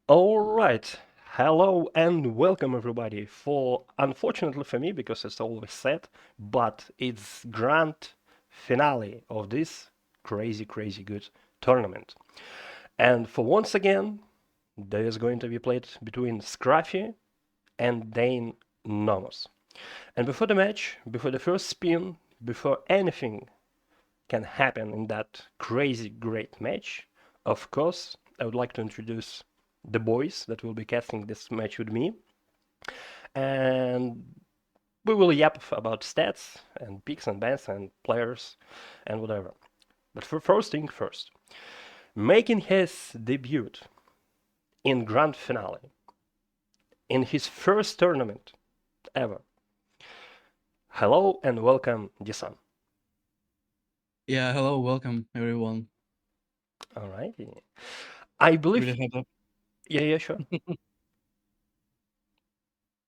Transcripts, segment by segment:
All right. Hello and welcome everybody. Unfortunately for me, because it's always sad, but it's grand finale of this crazy, crazy good tournament. And for once again, there is going to be played between Scruffy and Dein Nomos. And before the match, before the first spin, before anything can happen in that crazy great match, of course, I would like to introduce the boys that will be casting this match with me. And we will yap about stats and picks and bans and players and whatever. But for first thing first, making his debut in grand finale in his first tournament ever. Hello and welcome, deasann. Yeah, hello, welcome everyone. All right. I believe. Really hyped up. Yeah, yeah, sure.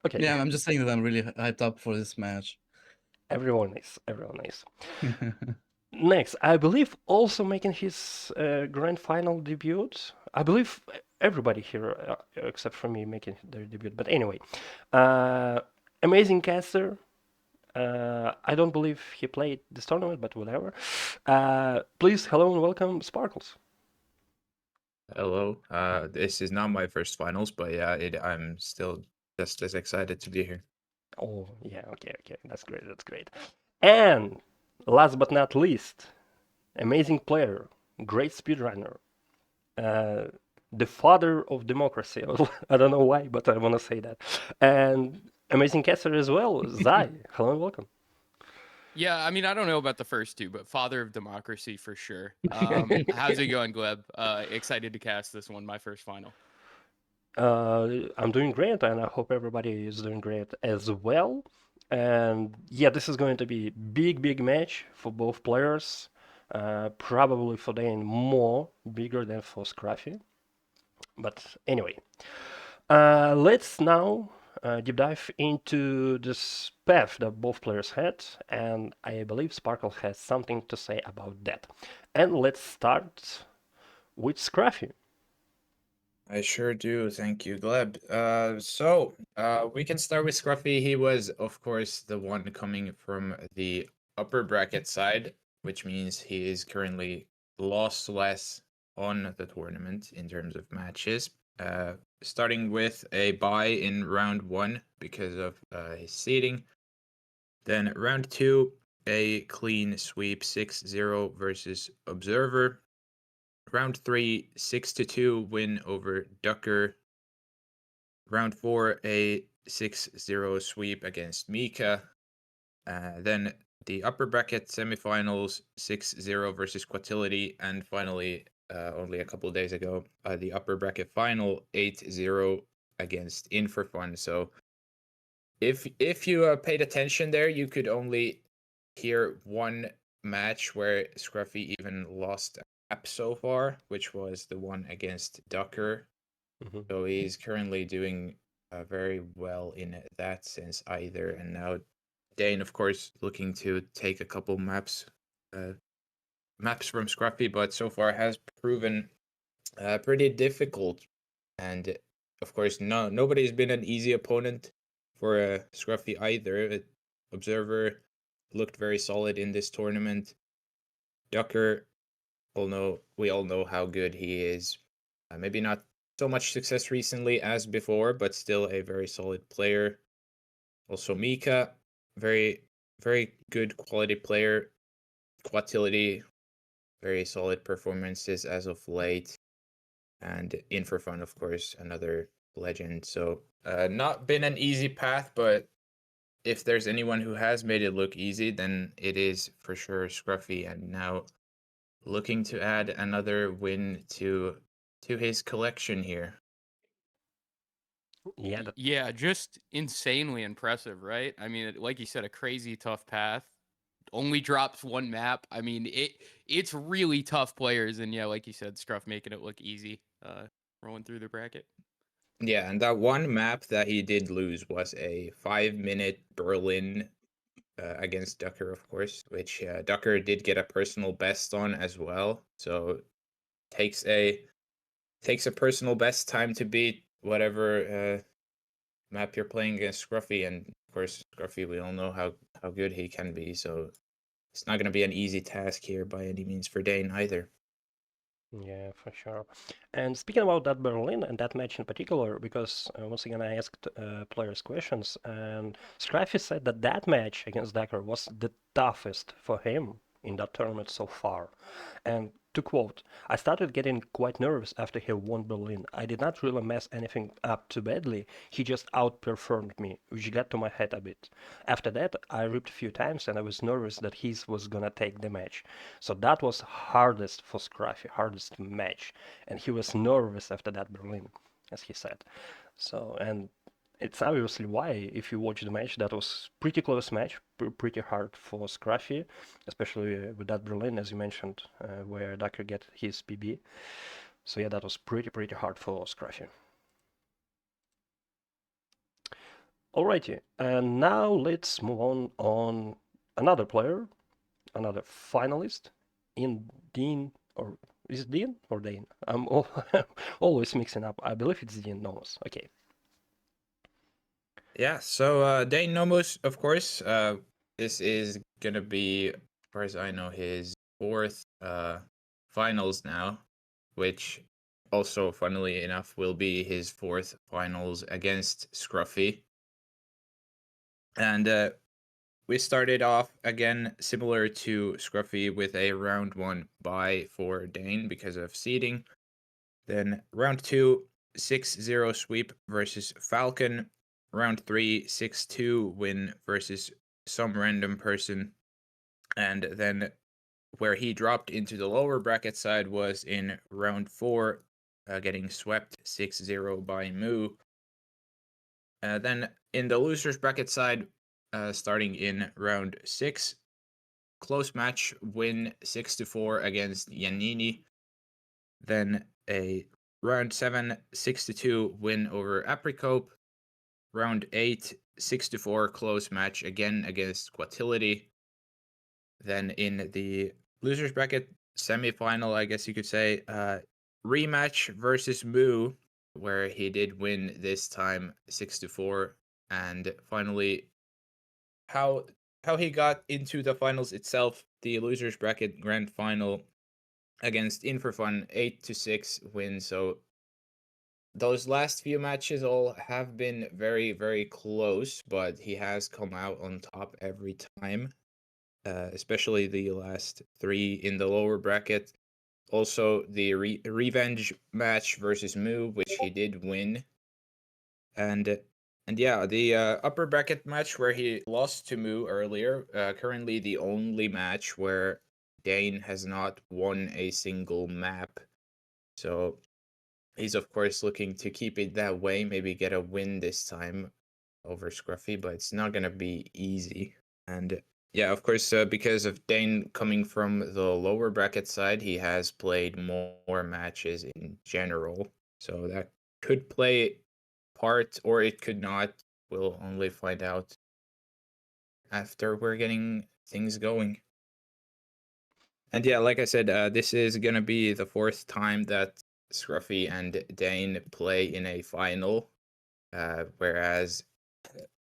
Okay. Yeah, I'm just saying that I'm really hyped up for this match. Everyone is. Everyone is. Next, I believe also making his grand final debut. I believe everybody here, except for me, making their debut. But anyway, uh, amazing caster. I don't believe he played this tournament, but whatever. Please, hello and welcome, Sparkles. Hello. This is not my first finals, but yeah, I'm still just as excited to be here. Oh, yeah, okay, okay. That's great, that's great. And last but not least, amazing player, great speedrunner, uh, the father of democracy. I don't know why, but I want to say that. And amazing caster as well, Zai. Hello and welcome. Yeah, I mean, I don't know about the first two, but father of democracy for sure. How's it going, Gleb? Excited to cast this one, my first final. I'm doing great, and I hope everybody is doing great as well. And yeah, this is going to be big, big match for both players. Probably for Dane more bigger than for Scruffy. But anyway, let's now deep dive into this path that both players had, and I believe Sparkle has something to say about that. And let's start with Scruffy. I sure do. Thank you, Gleb. We can start with Scruffy. He was, of course, the one coming from the upper bracket side, which means he is currently lost less on the tournament in terms of matches. Starting with a bye in round one because of his seeding. Then round two, a clean sweep 6-0 versus Observer. Round three, 6-2 win over Ducker. Round four, a 6-0 sweep against Mika. Then the upper bracket semifinals, 6-0 versus Quatility. And finally, only a couple days ago, the upper bracket final, 8-0 against Infrafun. So if you paid attention there, you could only hear one match where Scruffy even lost a map so far, which was the one against Ducker. Mhm. So he's currently doing very well in that sense either. And now Dane, of course, looking to take a couple uh, maps from Scruffy, but so far has proven pretty difficult. And of course, nobody's been an easy opponent for Scruffy either. Observer looked very solid in this tournament. Ducker, we all know how good he is. Maybe not so much success recently as before, but still a very solid player. Also, Mika, very very good quality player. Quatility, very solid performances as of late. And Infrafun, of course, another legend. So not been an easy path, but if there's anyone who has made it look easy, then it is for sure Scruffy. And now looking to add another win to his collection here. Yeah, that, Yeah, just insanely impressive, right? I mean, like you said, a crazy tough path. Only drops one map. I mean, it's really tough players, and yeah, like you said, Scruff making it look easy, rolling through the bracket. Yeah, and that one map that he did lose was a 5-minute Berlin against Ducker, of course, which Ducker did get a personal best on as well. So takes a takes a personal best time to beat whatever map you're playing against Scruffy, and of course Scruffy, we all know how good he can be, so it's not going to be an easy task here by any means for Dein either. Yeah, for sure. And speaking about that Berlin and that match in particular, because once again I asked players questions, and Scruffy said that that match against Decker was the toughest for him in that tournament so far. And to quote, I started getting quite nervous after he won Berlin. I did not really mess anything up too badly. He just outperformed me, which got to my head a bit. After that, I ripped a few times and I was nervous that he was gonna take the match. So that was hardest for Scruffy, hardest match. And he was nervous after that Berlin, as he said. So, and it's obviously why, if you watch the match, that was pretty close match, pretty hard for Scruffy, especially with that Berlin, as you mentioned, where Ducker get his PB. So yeah, that was pretty hard for Scruffy. Alrighty, and now let's move on another player, another finalist in Dean, or is it Dean or Dane? I'm always mixing up. I believe it's Dean Nomos. Okay. Yeah, so Dein Nomos, of course, this is gonna be, as far as I know, his fourth finals now, which also, funnily enough, will be his fourth finals against Scruffy. And we started off again similar to Scruffy with a round 1 bye for Dein because of seeding. Then round 2, 6-0 sweep versus Falcon. Round 3, 6-2 win versus some random person. And then where he dropped into the lower bracket side was in round 4, getting swept 6-0 by Moo. Then in the losers bracket side, starting in round 6, close match win 6-4 against Yanini. Then a round 7, 6-2 win over Apricope. Round 8, 6-4 close match again against Quatility. Then in the losers bracket semifinal, I guess you could say, rematch versus Moo, where he did win this time 6-4. And finally, how he got into the finals itself, the losers bracket grand final against In4Fun, 8-6 win. So those last few matches all have been very close, but he has come out on top every time, especially the last 3 in the lower bracket. Also, the revenge match versus Moo, which he did win. And yeah, the upper bracket match where he lost to Moo earlier, currently the only match where Dein has not won a single map. So he's of course looking to keep it that way, maybe get a win this time over Scruffy, but it's not gonna be easy. And yeah, of course, because of Dein coming from the lower bracket side, he has played more matches in general, so that could play part or it could not. We'll only find out after we're getting things going. And yeah, like I said, this is gonna be the 4th time that Scruffy and Dein play in a final, whereas,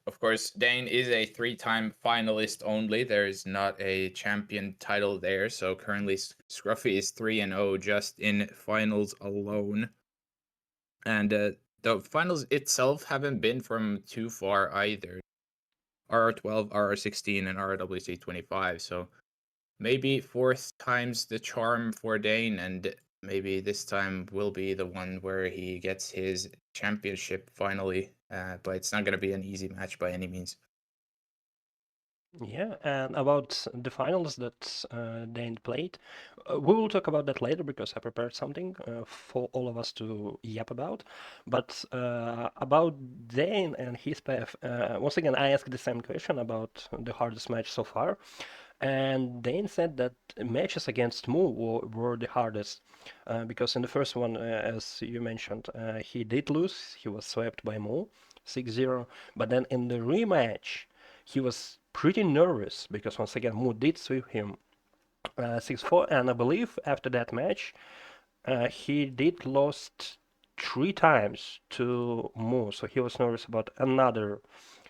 of course, Dein is a 3-time finalist only. There is not a champion title there, so currently Scruffy is 3-0 just in finals alone. And the finals itself haven't been from too far either. RR12, RR16, and RRWC 25, so maybe 4th time's the charm for Dein, and maybe this time will be the one where he gets his championship finally, but it's not going to be an easy match by any means. Yeah, and about the finals that Dane played, we will talk about that later because I prepared something for all of us to yap about. But about Dane and his path, once again, I asked the same question about the hardest match so far, and Dane said that matches against Mu were the hardest because in the first one, as you mentioned, he did lose. He was swept by Mu, 6-0. But then in the rematch, he was pretty nervous because once again Mu did sweep him 6-4, and I believe after that match he did lost 3 times to Mo, so he was nervous about another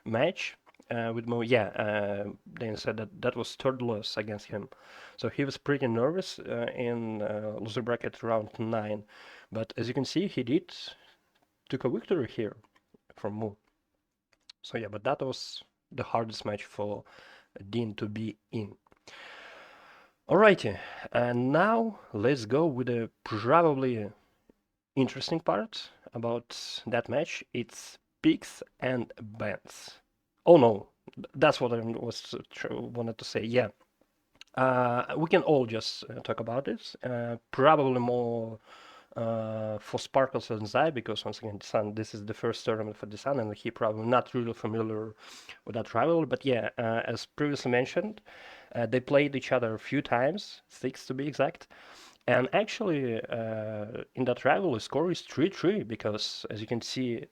match with Mo. Yeah, Dein said that that was third loss against him, so he was pretty nervous in loser bracket round 9. But as you can see, he did took a victory here from Mo. So yeah, but that was the hardest match for Dean to be in. Alrighty, and now let's go with a probably interesting part about that match. It's picks and bans. Oh no, that's what I wanted to say. Yeah, we can all just talk about it. Probably more for Sparkles and Zai, because once again, deasann, this is the first tournament for deasann, and he probably not really familiar with that rivalry. But yeah, as previously mentioned, they played each other a few times, 6 to be exact. And actually, in that rivalry, the score is 3-3 because, as you can see,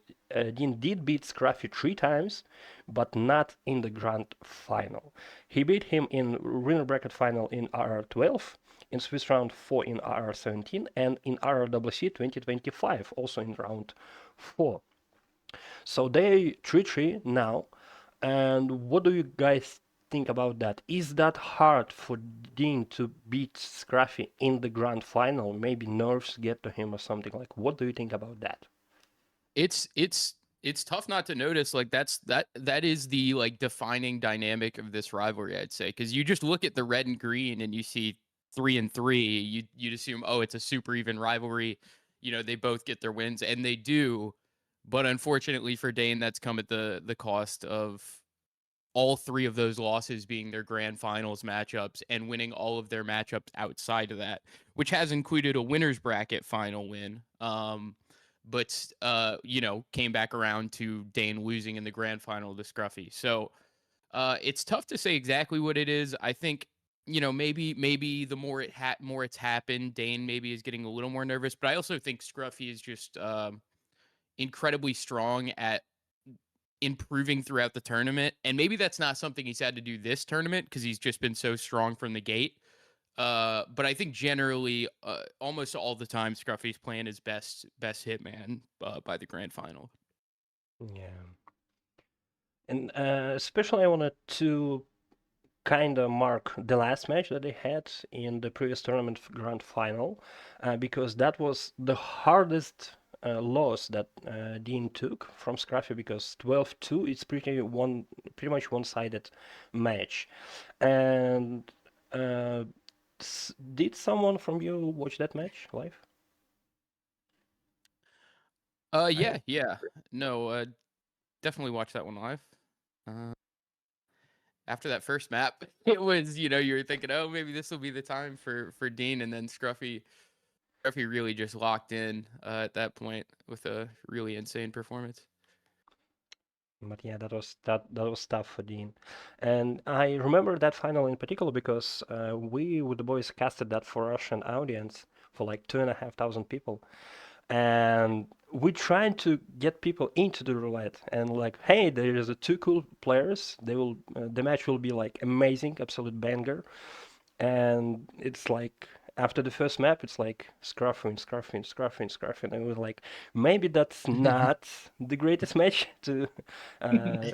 Dean did beat Scruffy 3 times, but not in the grand final. He beat him in winner bracket final in RR12, in Swiss round 4 in RR17, and in RRWC 2025, also in round 4. So they 3-3 now. And what do you guys think about that? Is that hard for Dean to beat Scruffy in the grand final? Maybe nerves get to him or something. Like, what do you think about that? It's tough not to notice. Like that is the like defining dynamic of this rivalry, I'd say, because you just look at the red and green and you see 3-3. You'd assume, oh, it's a super even rivalry. You know, they both get their wins, and they do. But unfortunately for Dane, that's come at the cost of all 3 of those losses being their grand finals matchups and winning all of their matchups outside of that, which has included a winners bracket final win. But you know, came back around to Dane losing in the grand final to Scruffy. So it's tough to say exactly what it is. I think, you know, maybe the more more it's happened, Dane maybe is getting a little more nervous. But I also think Scruffy is just incredibly strong at improving throughout the tournament. And maybe that's not something he's had to do this tournament because he's just been so strong from the gate. But I think generally, almost all the time, Scruffy's playing his best hitman by the grand final. Yeah. And especially I wanted to kind of mark the last match that they had in the previous tournament grand final, because that was the hardest loss that Dean took from Scruffy, because 12-2 it's pretty much one-sided match. And did someone from you watch that match live? Yeah. No, definitely watch that one live. After that first map, it was, you know, you were thinking, oh, maybe this will be the time for Dean, and then Scruffy really just locked in at that point with a really insane performance. But yeah, that was tough for Dean, and I remember that final in particular because we with the boys casted that for Russian audience for like 2,500 people, and we trying to get people into the roulette and like, hey, there is a 2 cool players. They will the match will be like amazing, absolute banger, and it's like after the first map, it's like Scruffy and Scruffy and Scruffy and Scruffy, and I was like, maybe that's not the greatest match to uh,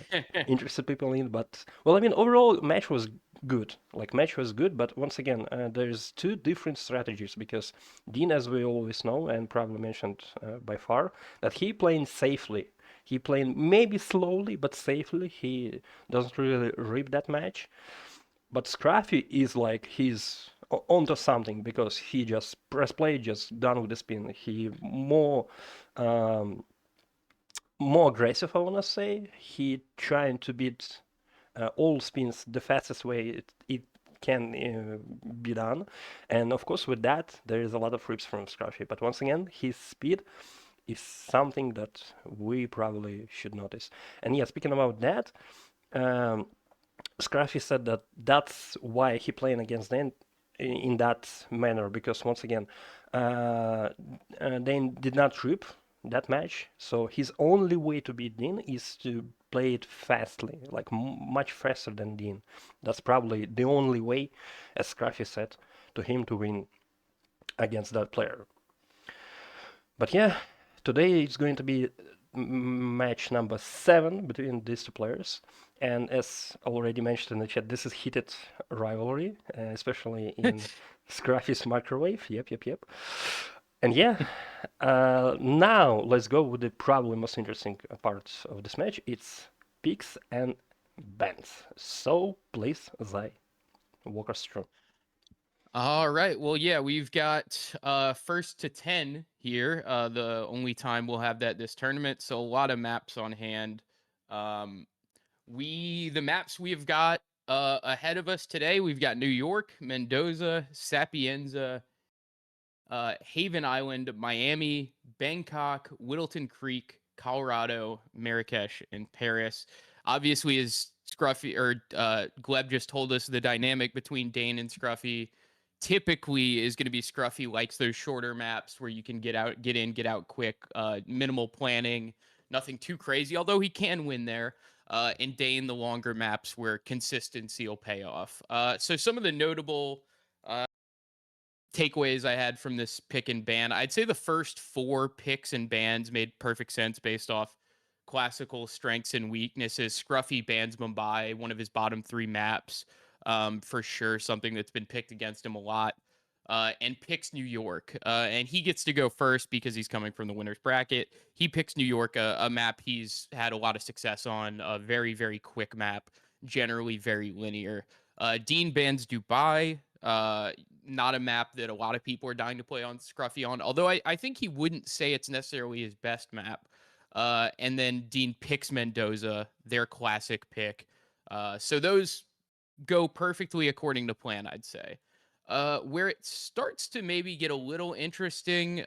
interest people in, but well, I mean, overall, match was good. Like match was good, but once again, there's 2 different strategies because Dean, as we always know and probably mentioned by far, that he playing safely. He playing maybe slowly but safely. He doesn't really rip that match. But Scruffy is like he's onto something because he just press play, just done with the spin. He um, more aggressive, I wanna say. He trying to beat all spins the fastest way it can be done, and of course with that there is a lot of rips from Scruffy. But once again, his speed is something that we probably should notice. And yeah, speaking about that. Um, Scruffy said that that's why he playing against Dean in that manner because once again, uh, Dean did not rip that match, so his only way to beat Dean is to play it fastly, like much faster than Dean. That's probably the only way, as Scruffy said, to him to win against that player. But yeah, today it's going to be match number 7 between these two players. And as already mentioned in the chat, this is heated rivalry, especially in Scruffy's microwave. Yep. And yeah, now let's go with the probably most interesting part of this match. It's picks and bans. So please, Zai, walk us through. All right. Well, yeah, we've got first to 10 here. The only time we'll have that this tournament. So a lot of maps on hand. The maps we've got ahead of us today, we've got New York, Mendoza, Sapienza, Haven Island, Miami, Bangkok, Whittleton Creek, Colorado, Marrakesh, and Paris. Obviously, as Scruffy or Gleb just told us, the dynamic between Dein and Scruffy typically is going to be Scruffy likes those shorter maps where you can get in, get out quick, minimal planning, nothing too crazy, although he can win there. And Dein, the longer maps where consistency will pay off. So some of the notable takeaways I had from this pick and ban, I'd say the first 4 picks and bans made perfect sense based off classical strengths and weaknesses. Scruffy bans Mumbai, one of his bottom 3 maps, for sure, something that's been picked against him a lot. And picks New York. And he gets to go first because he's coming from the winner's bracket. He picks New York, a map he's had a lot of success on, a very, very quick map, generally very linear. Dean bans Dubai, not a map that a lot of people are dying to play on Scruffy on, although I think he wouldn't say it's necessarily his best map. And then Dean picks Mendoza, their classic pick. So those go perfectly according to plan, I'd say. Where it starts to maybe get a little interesting,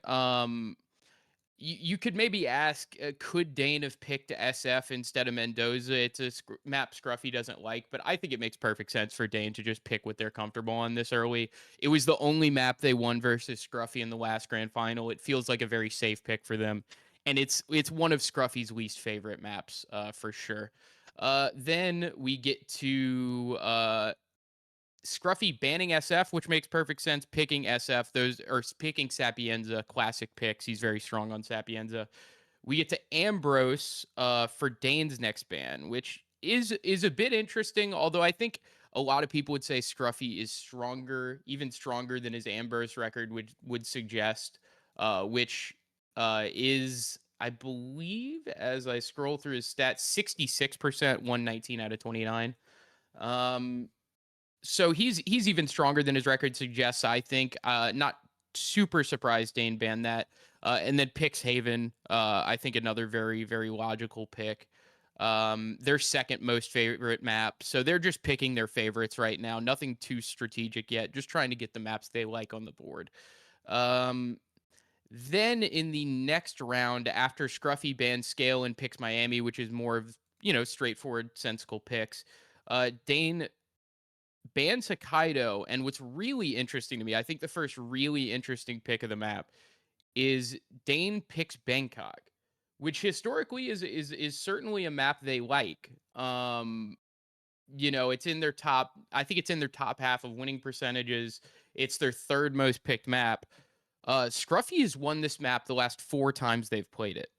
you could maybe ask, could Dein have picked SF instead of Mendoza? It's a map Scruffy doesn't like, but I think it makes perfect sense for Dein to just pick what they're comfortable on this early. It was the only map they won versus Scruffy in the last grand final. It feels like a very safe pick for them, and it's one of Scruffy's least favorite maps, for sure. Then we get to Scruffy banning SF, which makes perfect sense. Picking SF, picking Sapienza, classic picks. He's very strong on Sapienza. We get to Ambrose for Dane's next ban, which is a bit interesting. Although I think a lot of people would say Scruffy is stronger, even stronger than his Ambrose record would suggest, which is, I believe, as I scroll through his stats, 66%, 119 out of 29. So he's even stronger than his record suggests, I think. Not super surprised Dein banned that. And then picks Haven, I think another very, very logical pick. Their second most favorite map. So they're just picking their favorites right now. Nothing too strategic yet. Just trying to get the maps they like on the board. Then in the next round, after Scruffy bans Scale and picks Miami, which is more of, straightforward, sensical picks, Dein bans Hokkaido, and what's really interesting to me, I think the first really interesting pick of the map is Dein picks Bangkok, which historically is certainly a map they like. It's in their top. I think it's in their top half of winning percentages. It's their third most picked map. Scruffy has won this map the last 4 times they've played it.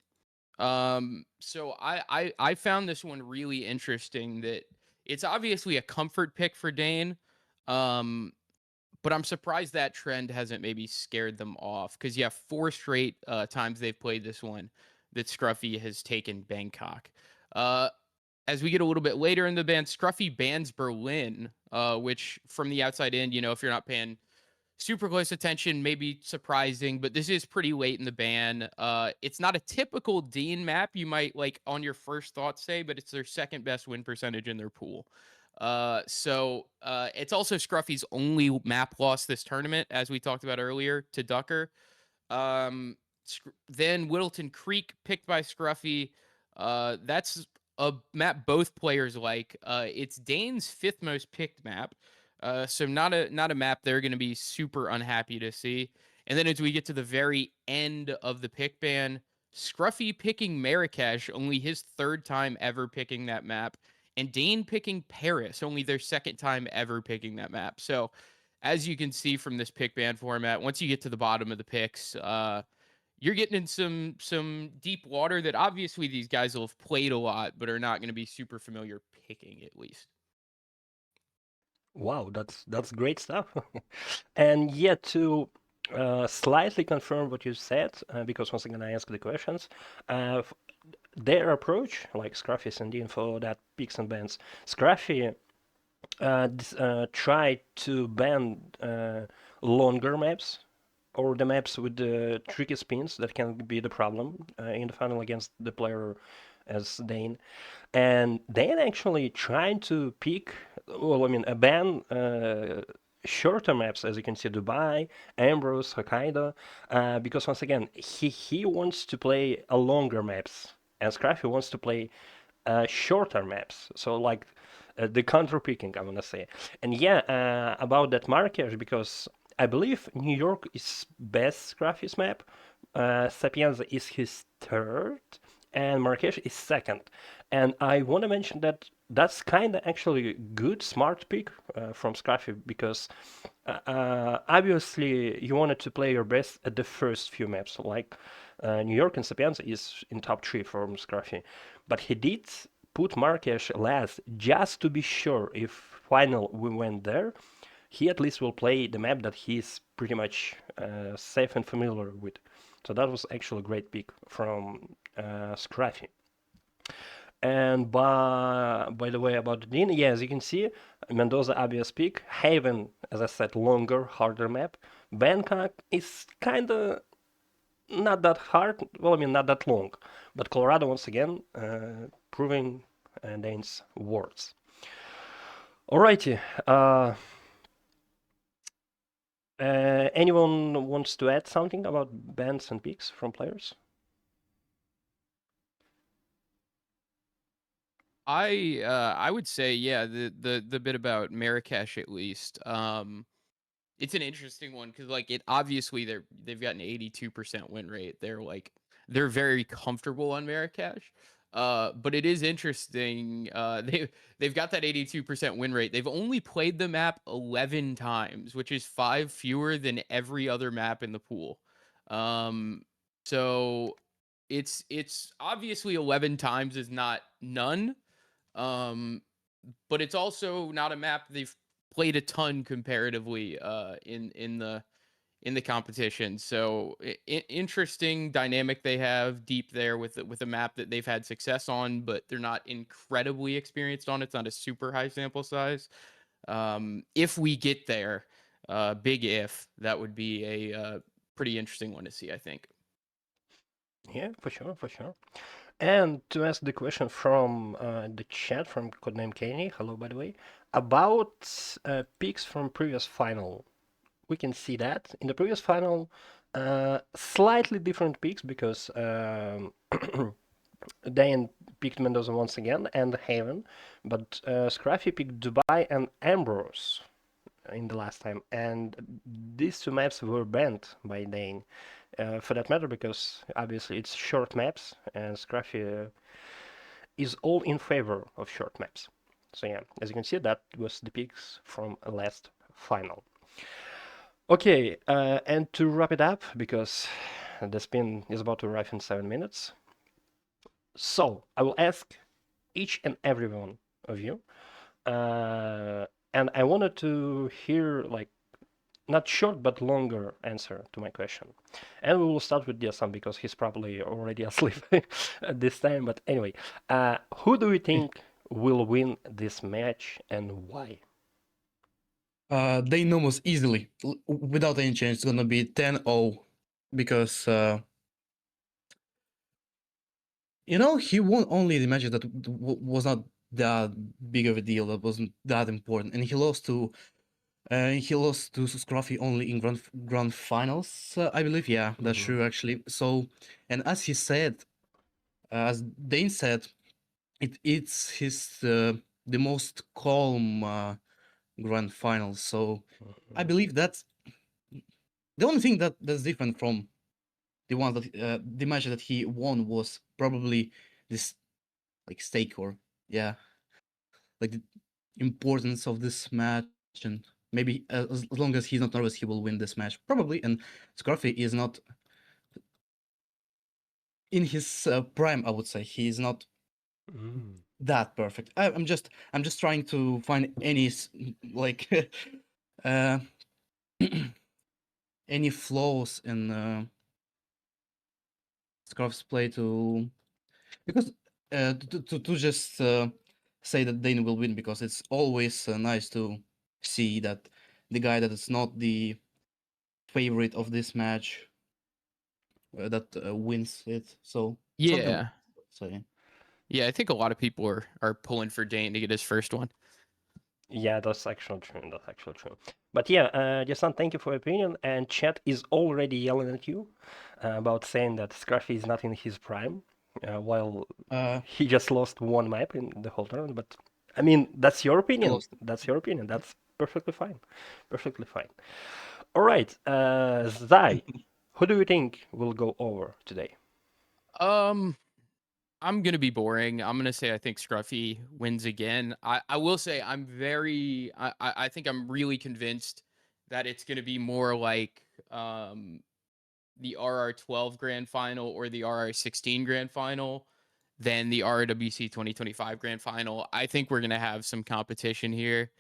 So I found this one really interesting. That it's obviously a comfort pick for Dein, but I'm surprised that trend hasn't maybe scared them off, because 4 straight times they've played this one that Scruffy has taken Bangkok. As we get a little bit later in the ban, Scruffy bans Berlin, which from the outside in, if you're not paying super close attention, maybe surprising, but this is pretty late in the ban. It's not a typical Dean map you might like on your first thought say, but it's their second best win percentage in their pool. So it's also Scruffy's only map loss this tournament, as we talked about earlier, to Ducker. Then Whittleton Creek picked by Scruffy. That's a map both players like. It's Dane's 5th most picked map. So not a map they're going to be super unhappy to see. And then as we get to the very end of the pick ban, Scruffy picking Marrakesh, only his 3rd time ever picking that map, and Dein picking Paris, only their 2nd time ever picking that map. So as you can see from this pick ban format, once you get to the bottom of the picks, you're getting in some deep water that obviously these guys will have played a lot, but are not going to be super familiar picking at least. Wow, that's great stuff. And yet to slightly confirm what you said, because once again I ask the questions, their approach, like Scruffy and Dean for that picks and bans, Scruffy tried to ban longer maps or the maps with the tricky spins that can be the problem in the final against the player as Dein. And Dein actually trying to pick, well, I mean, a ban shorter maps, as you can see, Dubai, Ambrose, Hokkaido, because once again, he wants to play a longer maps, and Scruffy wants to play shorter maps. So like the counter picking, I wanna say. And yeah, about that Marrakesh, because I believe New York is best Scruffy's map, Sapienza is his third, and Marrakesh is second. And I want to mention that that's kind of actually a good smart pick from Scruffy because obviously you wanted to play your best at the first few maps, like New York and Sapienza is in top three from Scruffy, but he did put Marrakesh last just to be sure if final we went there, he at least will play the map that he's pretty much safe and familiar with. So that was actually a great pick from Scruffy. And by the way, about the Dean, yeah, as you can see, Mendoza obvious pick. Haven, as I said, longer, harder map. Bangkok is kind of not that hard. Well, I mean, not that long. But Colorado, once again, proving Dane's words. Alrighty. Anyone wants to add something about bans and picks from players? I would say yeah, the bit about Marrakesh at least. It's an interesting one because like it obviously they've got an 82% win rate. They're very comfortable on Marrakesh. But it is interesting. They've got that 82% win rate. They've only played the map 11 times, which is 5 fewer than every other map in the pool. Um, so it's obviously 11 times is not none. Um, but it's also not a map they've played a ton comparatively in the competition. So interesting dynamic they have deep there with a map that they've had success on, but they're not incredibly experienced on. It's not a super high sample size. If we get there, big if, that would be a pretty interesting one to see, I think. Yeah, for sure, for sure. And to ask the question from the chat from Codename Kenny, hello by the way, about picks from previous final. We can see that in the previous final, slightly different picks because Dan picked Mendoza once again and Haven, but Scruffy picked Dubai and Ambrose in the last time, and these two maps were banned by Dane. For that matter, because obviously it's short maps, and Scruffy is all in favor of short maps. So yeah, as you can see, that was the picks from last final. Okay, and to wrap it up, because the spin is about to arrive in 7 minutes. So I will ask each and every one of you, and I wanted to hear like not short but longer answer to my question. And we will start with deasann because he's probably already asleep at this time. But anyway, who do you think will win this match and why? They Nomos easily, without any change. It's gonna be 10-0 because he won only the matches that was not that big of a deal, that wasn't that important, and he lost to Scruffy only in grand finals, I believe. Yeah, that's Mhm. true actually. So, and as he said, as Dane said, it's his the most calm grand final. So I Mhm. believe that's the only thing that's different from the one that the match that he won was probably this like stake, or yeah, like the importance of this match, and maybe as long as he's not nervous he will win this match probably. And Scruffy is not in his prime, I would say he is not Mm. that perfect. I'm just trying to find any like uh, any flaws in Scruff's play to because to just say that Dane will win, because it's always nice to see that the guy that is not the favorite of this match that wins it. So something like Yeah. that, so yeah. Yeah, I think a lot of people are pulling for Dane to get his first one. Yeah, that's actually true. That's actually true. But yeah, Deasann, thank you for your opinion. And chat is already yelling at you about saying that Scruffy is not in his prime, while he just lost one map in the whole tournament. But I mean, that's your opinion. Lost. That's your opinion. That's perfectly fine. Perfectly fine. All right, Zai, who do you think will go over today? I'm gonna be boring. I'm gonna say I think Scruffy wins again. I will say I think I'm really convinced that it's gonna be more like the RR12 Grand Final or the RR16 Grand Final than the RWC 2025 Grand Final. I think we're gonna have some competition here.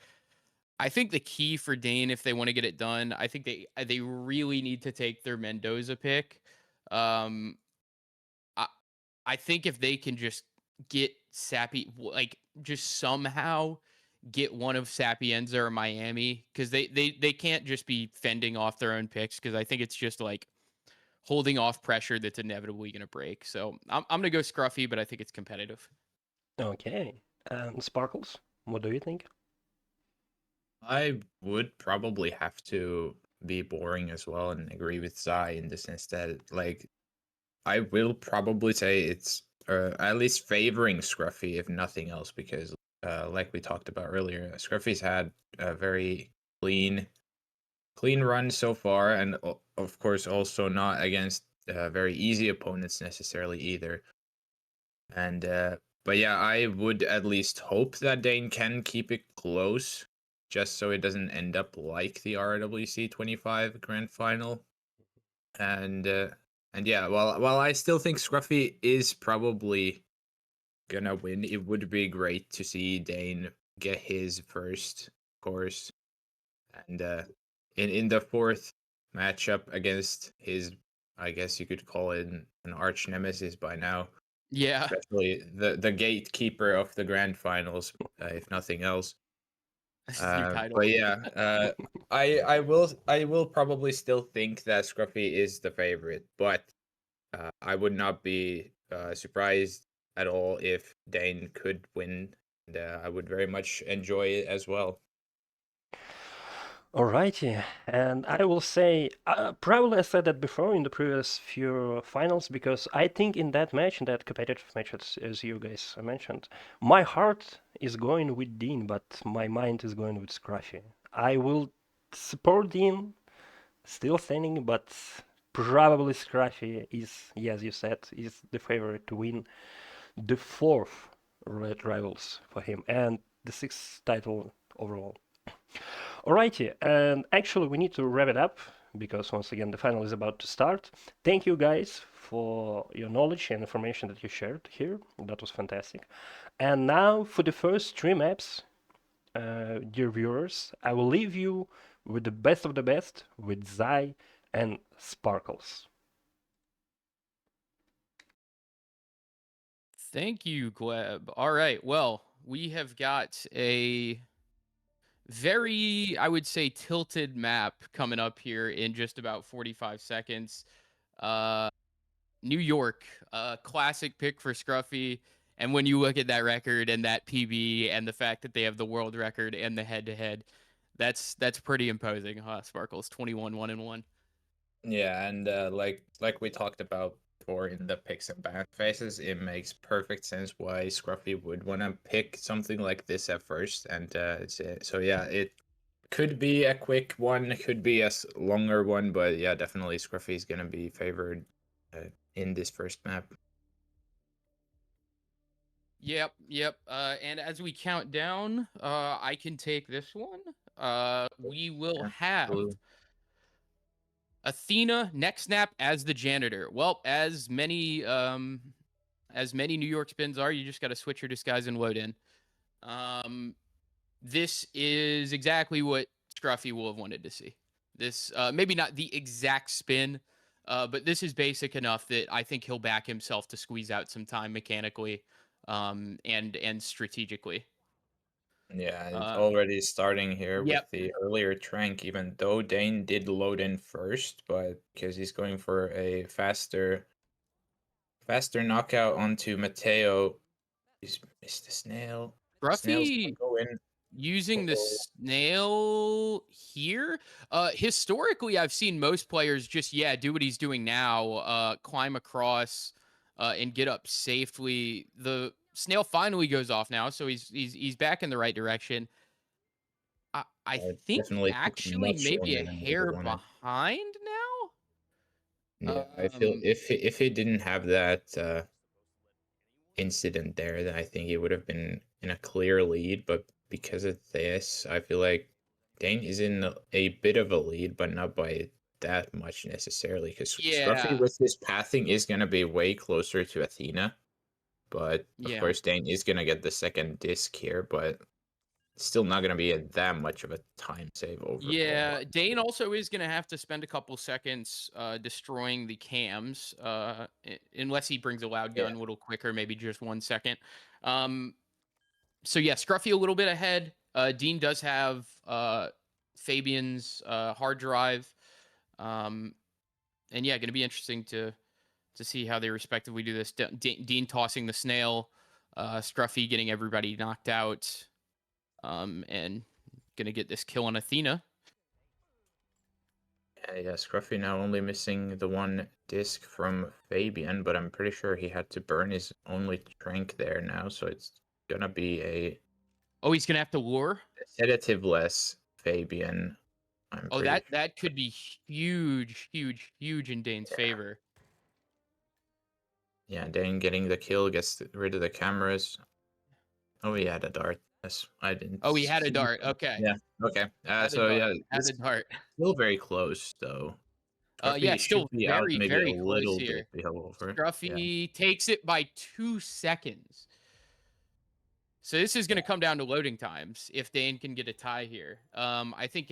I think the key for Dane, if they want to get it done, I think they really need to take their Mendoza pick. Um, I I think if they can just get Sappy, like just somehow get one of Sapienza or Miami, because they can't just be fending off their own picks, because I think it's just like holding off pressure that's inevitably going to break. So I'm going to go Scruffy, but I think it's competitive. Okay, and Sparkles, what do you think? I would probably have to be boring as well and agree with Zai in the sense that, like, I will probably say it's at least favoring Scruffy, if nothing else, because, like we talked about earlier, Scruffy's had a very clean, clean run so far, and of course also not against very easy opponents necessarily either. And but yeah, I would at least hope that Dane can keep it close, just so it doesn't end up like the RWC 25 Grand Final. And yeah, while I still think Scruffy is probably gonna win, it would be great to see Dane get his first, of course. And in the fourth matchup against his, I guess you could call it an arch nemesis by now, Yeah. especially the gatekeeper of the grand finals, if nothing else. That's his new title. But yeah, I will probably still think that Scruffy is the favorite, but I would not be surprised at all if Dane could win, and I would very much enjoy it as well. Alrighty, and I will say, probably I said that before in the previous few finals, because I think in that match, in that competitive match, as you guys mentioned, my heart is going with Dean, but my mind is going with Scruffy. I will support Dean, still standing, but probably Scruffy is, yes, you said, is the favorite to win the fourth Roulette Rivals for him and the sixth title overall. Alrighty, and actually we need to wrap it up because once again the final is about to start. Thank you guys for your knowledge and information that you shared here. That was fantastic. And now for the first three maps, dear viewers, I will leave you with the best of the best with Zai and Sparkles. Thank you, Gleb. All right. Well, we have got a very, I would say, tilted map coming up here in just about 45 seconds. New York, classic pick for Scruffy. And when you look at that record and that PB and the fact that they have the world record and the head-to-head, that's pretty imposing, huh? Sparkles 21-1-1. Yeah, and like we talked about before in the picks and ban phases, it makes perfect sense why Scruffy would want to pick something like this at first. And so yeah, it could be a quick one, it could be a longer one, but yeah, definitely Scruffy is gonna be favored in this first map. Yep. And as we count down, I can take this one. We will Yeah, have blue. Athena next snap as the janitor. Well, as many New York spins are, you just got to switch your disguise and load in. This is exactly what Scruffy will have wanted to see. This maybe not the exact spin, but this is basic enough that I think he'll back himself to squeeze out some time mechanically and strategically. Yeah, it's Uh, already starting here with Yep. the earlier trank, even though Dane did load in first, but because he's going for a faster knockout onto Mateo. He's missed the snail. Snail's gonna Scruffy go in. using the Uh-oh. snail here. Historically, I've seen most players just do what he's doing now, climb across and get up safely. The snail finally goes off now, so he's back in the right direction. I It think definitely took actually much maybe longer a than he would hair want it. behind now. Yeah, I feel if he didn't have that incident there, then I think he would have been in a clear lead. But because of this, I feel like Dane is in a bit of a lead, but not by that much necessarily. Because Scruffy Yeah, with his pathing is gonna be way closer to Athena. But of yeah. course, Dane is gonna get the second disc here, but still not gonna be that much of a time save overall. Yeah, Dane also is going to have to spend a couple seconds destroying the cams, unless he brings a loud gun a little quicker, maybe just 1 second. So yeah, Scruffy a little bit ahead. Dean does have Fabian's hard drive, and yeah, going to be interesting to see how they respectively do this. Dean tossing the snail, Scruffy getting everybody knocked out, and going to get this kill on Athena. Yeah, Scruffy now only missing the one disc from Fabian, but I'm pretty sure he had to burn his only trank there now, so it's gonna be a Oh, he's going to have to lure? sedative-less Fabian. Oh, that could be huge in Dane's favor. Yeah, Dane getting the kill, gets rid of the cameras. Oh, he had a dart. Yes, I didn't. Oh, he had a see dart. that. Okay. Yeah. Okay. So yeah, Had it's a dart. still very close though. Yeah, Scruffy still should be out very, maybe a very close little here. bit over. Yeah. Scruffy takes it by 2 seconds. So this is going to come down to loading times if Dane can get a tie here. I think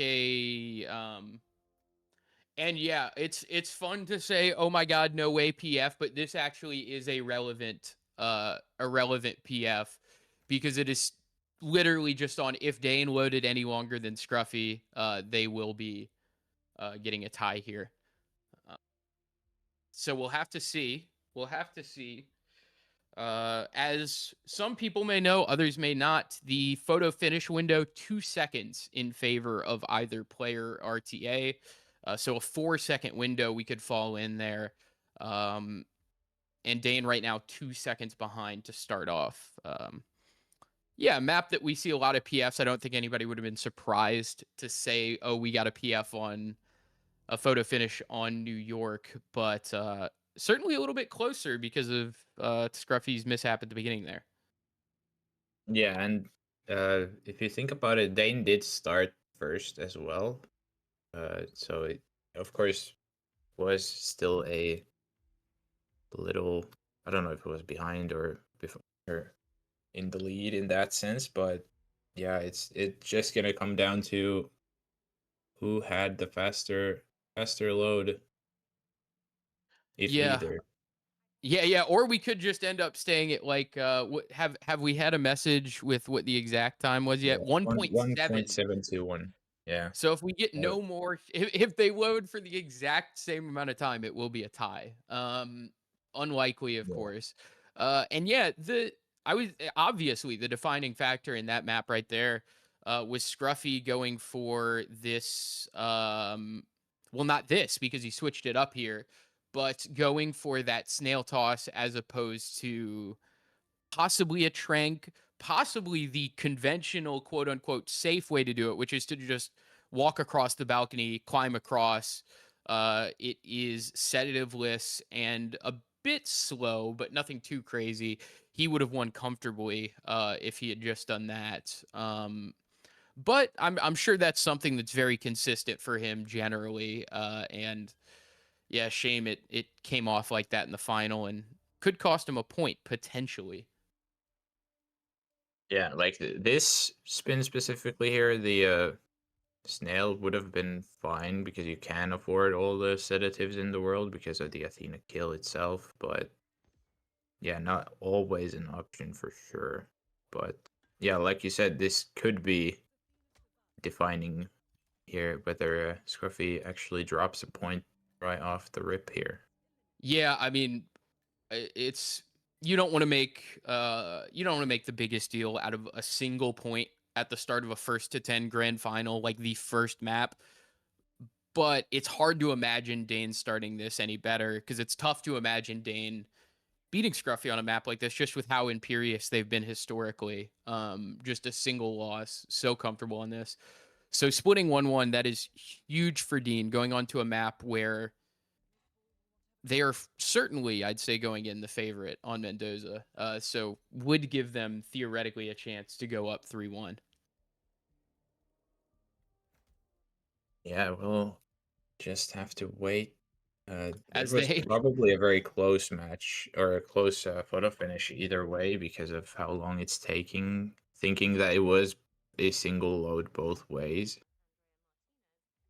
and yeah, it's fun to say, oh my god, no way PF, but this actually is a relevant PF because it is literally just on if Dane loaded any longer than Scruffy, they will be getting a tie here. So we'll have to see. As some people may know, others may not. The photo finish window 2 seconds in favor of either player RTA. So a 4-second window we could fall in there. And Dane right now 2 seconds behind to start off. Yeah, map that we see a lot of PFs. I don't think anybody would have been surprised to say, oh, we got a PF on a photo finish on New York, but certainly a little bit closer because of Scruffy's mishap at the beginning there. Yeah, and if you think about it, Dane did start first as well. So it, of course, was still a little. I don't know if it was behind or before in the lead in that sense, but yeah, it's just gonna come down to who had the faster load. If either. Yeah, or we could just end up staying at like have we had a message with what the exact time was yet? 1.7. 1.721. Yeah. So if we get no more, if they load for the exact same amount of time, it will be a tie. Unlikely, of course. And yeah, obviously the defining factor in that map right there was Scruffy going for this. Well, not this because he switched it up here, but going for that snail toss as opposed to possibly a trank, possibly the conventional quote unquote safe way to do it, which is to just walk across the balcony, climb across. It is sedativeless and a bit slow, but nothing too crazy. He would have won comfortably if he had just done that. But I'm sure that's something that's very consistent for him generally. And yeah, shame it came off like that in the final and could cost him a point potentially. Yeah, like this spin specifically here, the snail would have been fine because you can afford all the sedatives in the world because of the Athena kill itself, but yeah, not always an option for sure. But yeah, like you said, this could be defining here whether Scruffy actually drops a point right off the rip here. Yeah, I mean, it's you don't want to make the biggest deal out of a single point at the start of a first to 10 grand final, like the first map. But it's hard to imagine Dane starting this any better because it's tough to imagine Dane beating Scruffy on a map like this, just with how imperious they've been historically. Just a single loss, so comfortable on this. So splitting 1-1, that is huge for Dean, going on to a map where they are certainly, I'd say, going in the favorite on Mendoza. So would give them theoretically a chance to go up 3-1. Yeah, we'll just have to wait. It As was they probably a very close match or a close photo finish either way because of how long it's taking. Thinking that it was a single load both ways.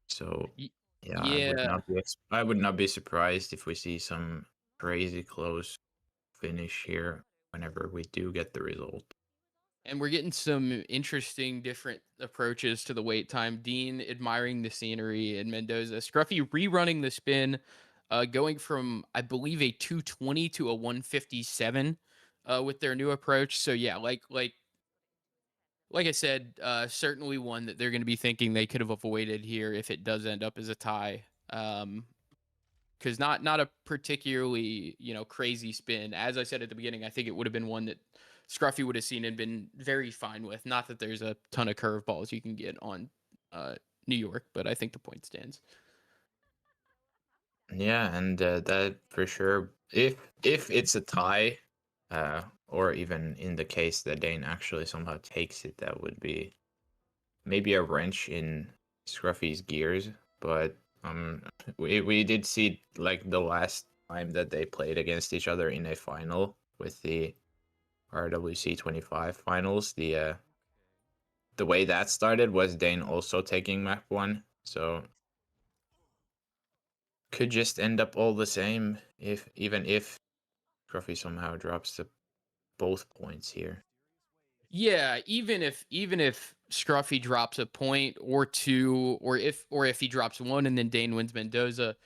So yeah, yeah. I would not be surprised if we see some crazy close finish here whenever we do get the result. And we're getting some interesting different approaches to the wait time. Dean admiring the scenery in Mendoza. Scruffy rerunning the spin, going from, I believe, a 220 to a 157 with their new approach. So yeah, like I said, certainly one that they're going to be thinking they could have avoided here if it does end up as a tie. Because not a particularly crazy spin. As I said at the beginning, I think it would have been one that Scruffy would have seen and been very fine with. Not that there's a ton of curveballs you can get on New York, but I think the point stands. Yeah, and that for sure. If it's a tie, or even in the case that Dane actually somehow takes it, that would be maybe a wrench in Scruffy's gears. But we did see like the last time that they played against each other in a final with the RWC 25 finals. The way that started was Dane also taking map one, so could just end up all the same even if Scruffy somehow drops the both points here. Yeah, even if Scruffy drops a point or two, or if he drops one and then Dane wins Mendoza,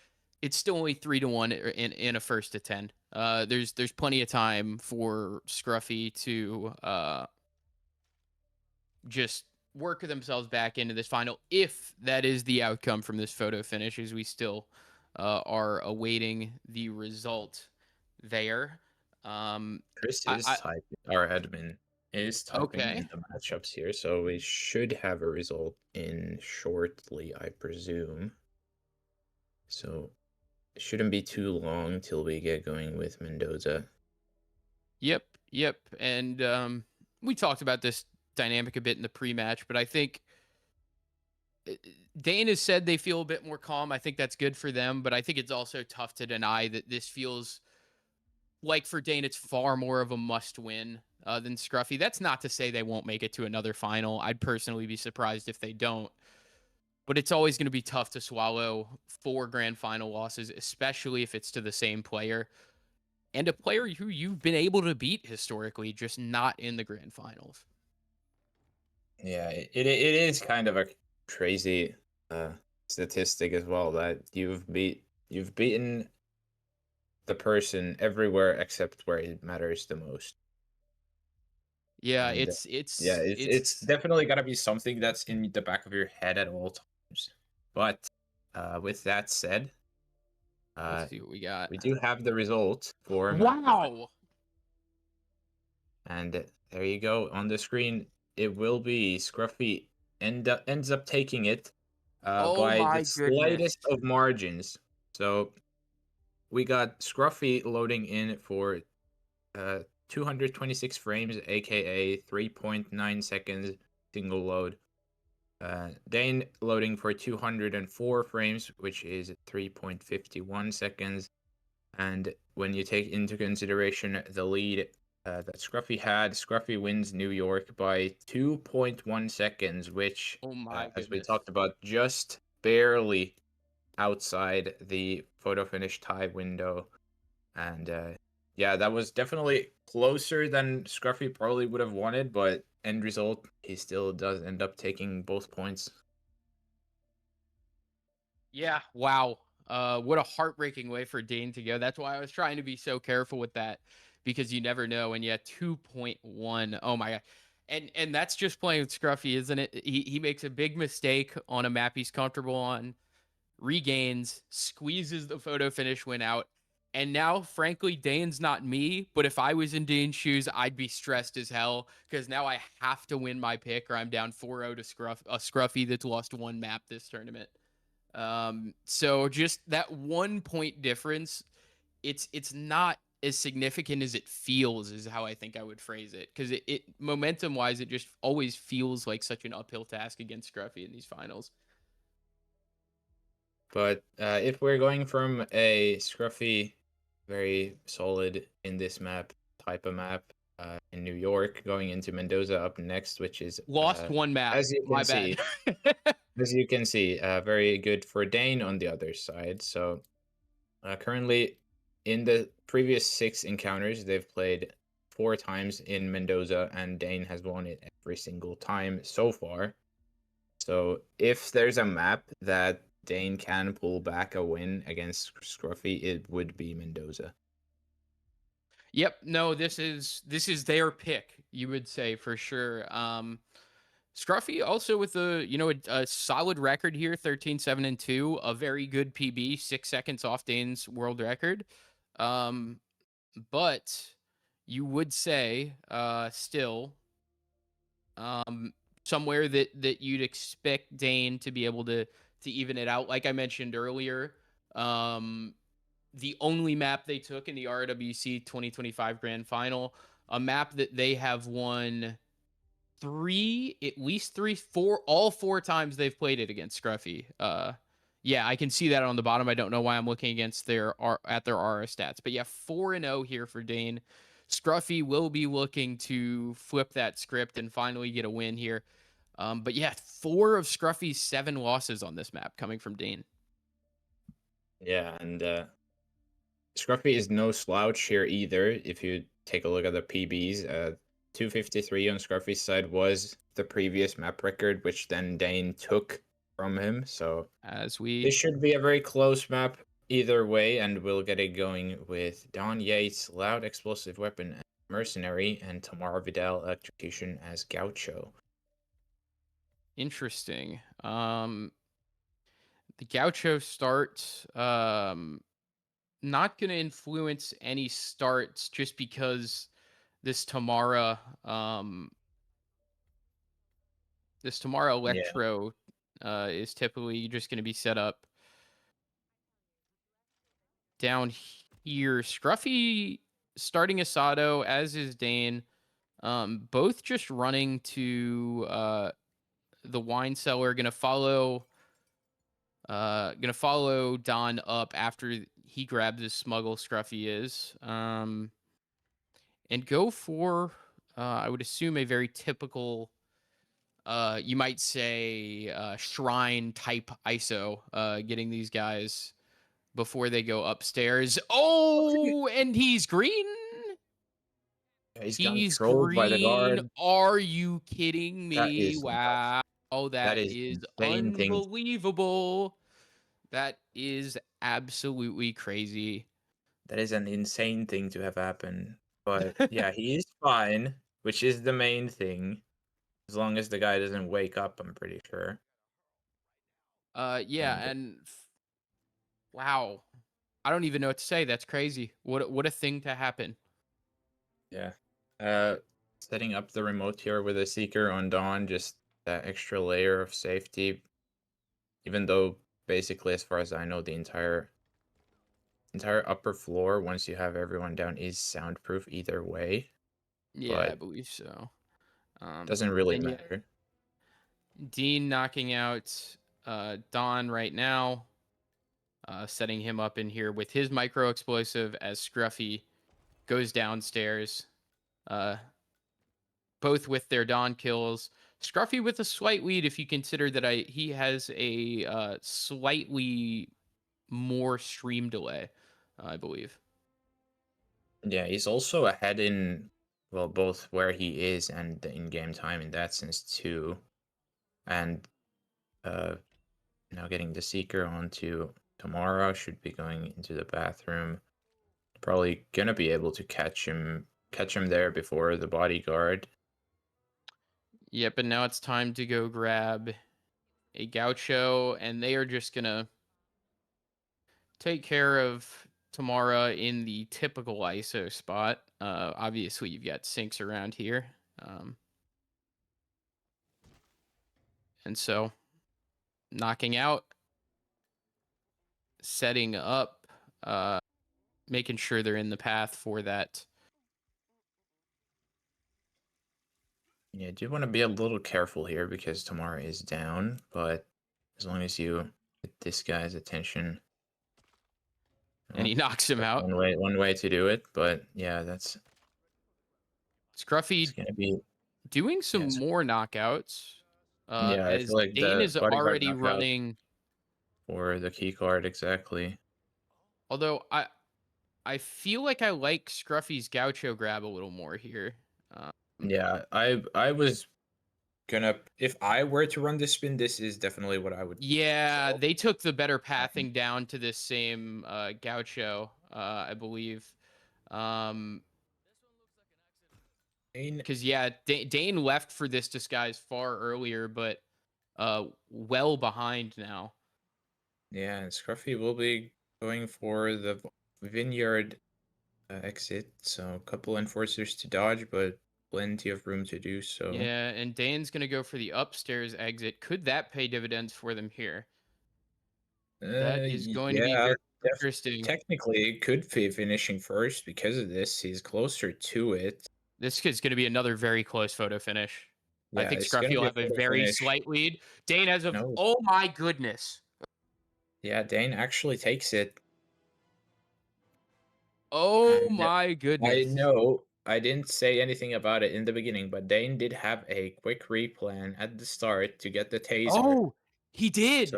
it's still only 3-1 in a first to 10. There's plenty of time for Scruffy to just work themselves back into this final, if that is the outcome from this photo finish, as we still are awaiting the result there. Chris I, is I typing, our admin is typing in okay. the matchups here, so we should have a result in shortly, I presume. So it shouldn't be too long till we get going with Mendoza. Yep. And we talked about this dynamic a bit in the pre-match, but I think Dane has said they feel a bit more calm. I think that's good for them, but I think it's also tough to deny that this feels like for Dane, it's far more of a must-win than Scruffy. That's not to say they won't make it to another final. I'd personally be surprised if they don't. But it's always going to be tough to swallow 4 grand final losses, especially if it's to the same player and a player who you've been able to beat historically, just not in the grand finals. Yeah, it is kind of a crazy uh statistic as well that you've beaten the person everywhere except where it matters the most. Yeah, And it's yeah, it's it's it's. definitely gotta be something that's in the back of your head at all times. But with that said, Let's uh, see what we got. we do have the result for map one, Wow! and there you go on the screen. It will be Scruffy ends up taking it Oh by the my goodness! slightest of margins. So we got Scruffy loading in for 226 frames, aka 3.9 seconds single load. Dein loading for 204 frames, which is 3.51 seconds. And when you take into consideration the lead that Scruffy had, Scruffy wins New York by 2.1 seconds, which, Oh my as we goodness. talked about, just barely outside the photo finish tie window. And yeah, that was definitely closer than Scruffy probably would have wanted, but end result, he still does end up taking both points. Yeah, wow. What a heartbreaking way for Dane to go. That's why I was trying to be so careful with that, because you never know. And yeah, 2.1. Oh my god. And that's just playing with Scruffy, isn't it? He makes a big mistake on a map he's comfortable on, regains, squeezes the photo finish win out. And now, frankly, Dane's not me, but if I was in Dane's shoes, I'd be stressed as hell, because now I have to win my pick or I'm down 4-0 to Scruffy that's lost one map this tournament. So just that 1 point difference, it's not as significant as it feels, is how I think I would phrase it. Because it momentum wise, it just always feels like such an uphill task against Scruffy in these finals. But if we're going from a Scruffy, very solid in this map type of map in New York, going into Mendoza up next, which is Lost one map. as you My can see, bad. as you can see, very good for Dane on the other side. So currently, in the previous 6 encounters, they've played 4 times in Mendoza, and Dane has won it every single time so far. So if there's a map that Dane can pull back a win against Scruffy, it would be Mendoza. Yep. No, this is their pick, you would say, for sure. Scruffy also with a solid record here, 13-7-2, a very good PB, 6 seconds off Dane's world record. But you would say still somewhere that you'd expect Dane to be able to even it out. Like I mentioned earlier, the only map they took in the RWC 2025 Grand Final, a map that they have won at least three, four, all 4 times they've played it against Scruffy. Yeah, I can see that on the bottom. I don't know why I'm looking against their RR stats, but yeah, 4-0 here for Dane. Scruffy will be looking to flip that script and finally get a win here. But yeah, 4 of Scruffy's 7 losses on this map coming from Dane. Yeah, and Scruffy is no slouch here either. If you take a look at the PBs, 253 on Scruffy's side was the previous map record, which then Dane took from him. So this should be a very close map either way, and we'll get it going with Don Yates, Loud Explosive Weapon as Mercenary, and Tamar Vidal Electrocution as Gaucho. Interesting. The Gaucho start, not going to influence any starts just because this Tamara Electro is typically just going to be set up down here. Scruffy starting Asado, as is Dane. Both just running to the wine cellar. Gonna follow Don up after he grabs his smuggle. Scruffy is and go for I would assume a very typical you might say shrine type ISO, getting these guys before they go upstairs. Oh, and he's green. He's He's controlled by the green. guard. Are you kidding That me? is nuts. Wow. Oh, that is is insane thing. unbelievable. That is absolutely crazy. That is an insane thing to have happened. But yeah, he is fine, which is the main thing. As long as the guy doesn't wake up, I'm pretty sure. Yeah, and wow. I don't even know what to say. That's crazy. What a thing to happen. Yeah. Setting up the remote here with a Seeker on Dawn, just that extra layer of safety. Even though basically, as far as I know, the entire upper floor, once you have everyone down, is soundproof either way. Yeah, But I believe so. doesn't really and yeah, matter. Dean knocking out Don right now, setting him up in here with his micro explosive as Scruffy goes downstairs. Both with their Don kills. Scruffy with a slight lead if you consider that he has a slightly more stream delay, I believe. Yeah, he's also ahead in, well, both where he is and the in-game time in that sense too. And now getting the Seeker onto tomorrow, should be going into the bathroom. Probably gonna be able to catch him there before the bodyguard. Yep, and now it's time to go grab a Gaucho, and they are just gonna take care of Tamara in the typical ISO spot. Obviously, you've got sinks around here. And so, knocking out, setting up, making sure they're in the path for that. Yeah, I do want to be a little careful here because Tamara is down, but as long as you get this guy's attention. And he knocks him that's out. one way to do it, but yeah, that's Scruffy gonna be doing some yes. more knockouts. Yeah, I As feel like Dein the is bodyguard already knockout running. for the key card, exactly. Although I feel like I like Scruffy's Gaucho grab a little more here. Yeah, I was gonna, if I were to run this spin, this is definitely what I would. Yeah, solve. they took the better pathing down to this same Gaucho, I believe. Because yeah, Dein left for this disguise far earlier, but well behind now. Yeah, and Scruffy will be going for the vineyard exit, so a couple enforcers to dodge, but plenty of room to do so. Yeah, and Dane's gonna go for the upstairs exit. Could that pay dividends for them here? That is going to be very interesting. Technically, it could be finishing first because of this. He's closer to it. This is going to be another very close photo finish. I Yeah, think it's gonna Scruffy will be a have a photo very finish. slight lead. Dein has a. No. Oh my goodness. Yeah, Dein actually takes it. Oh And my goodness. I know I didn't say anything about it in the beginning, but Dein did have a quick replan at the start to get the taser. Oh, he did.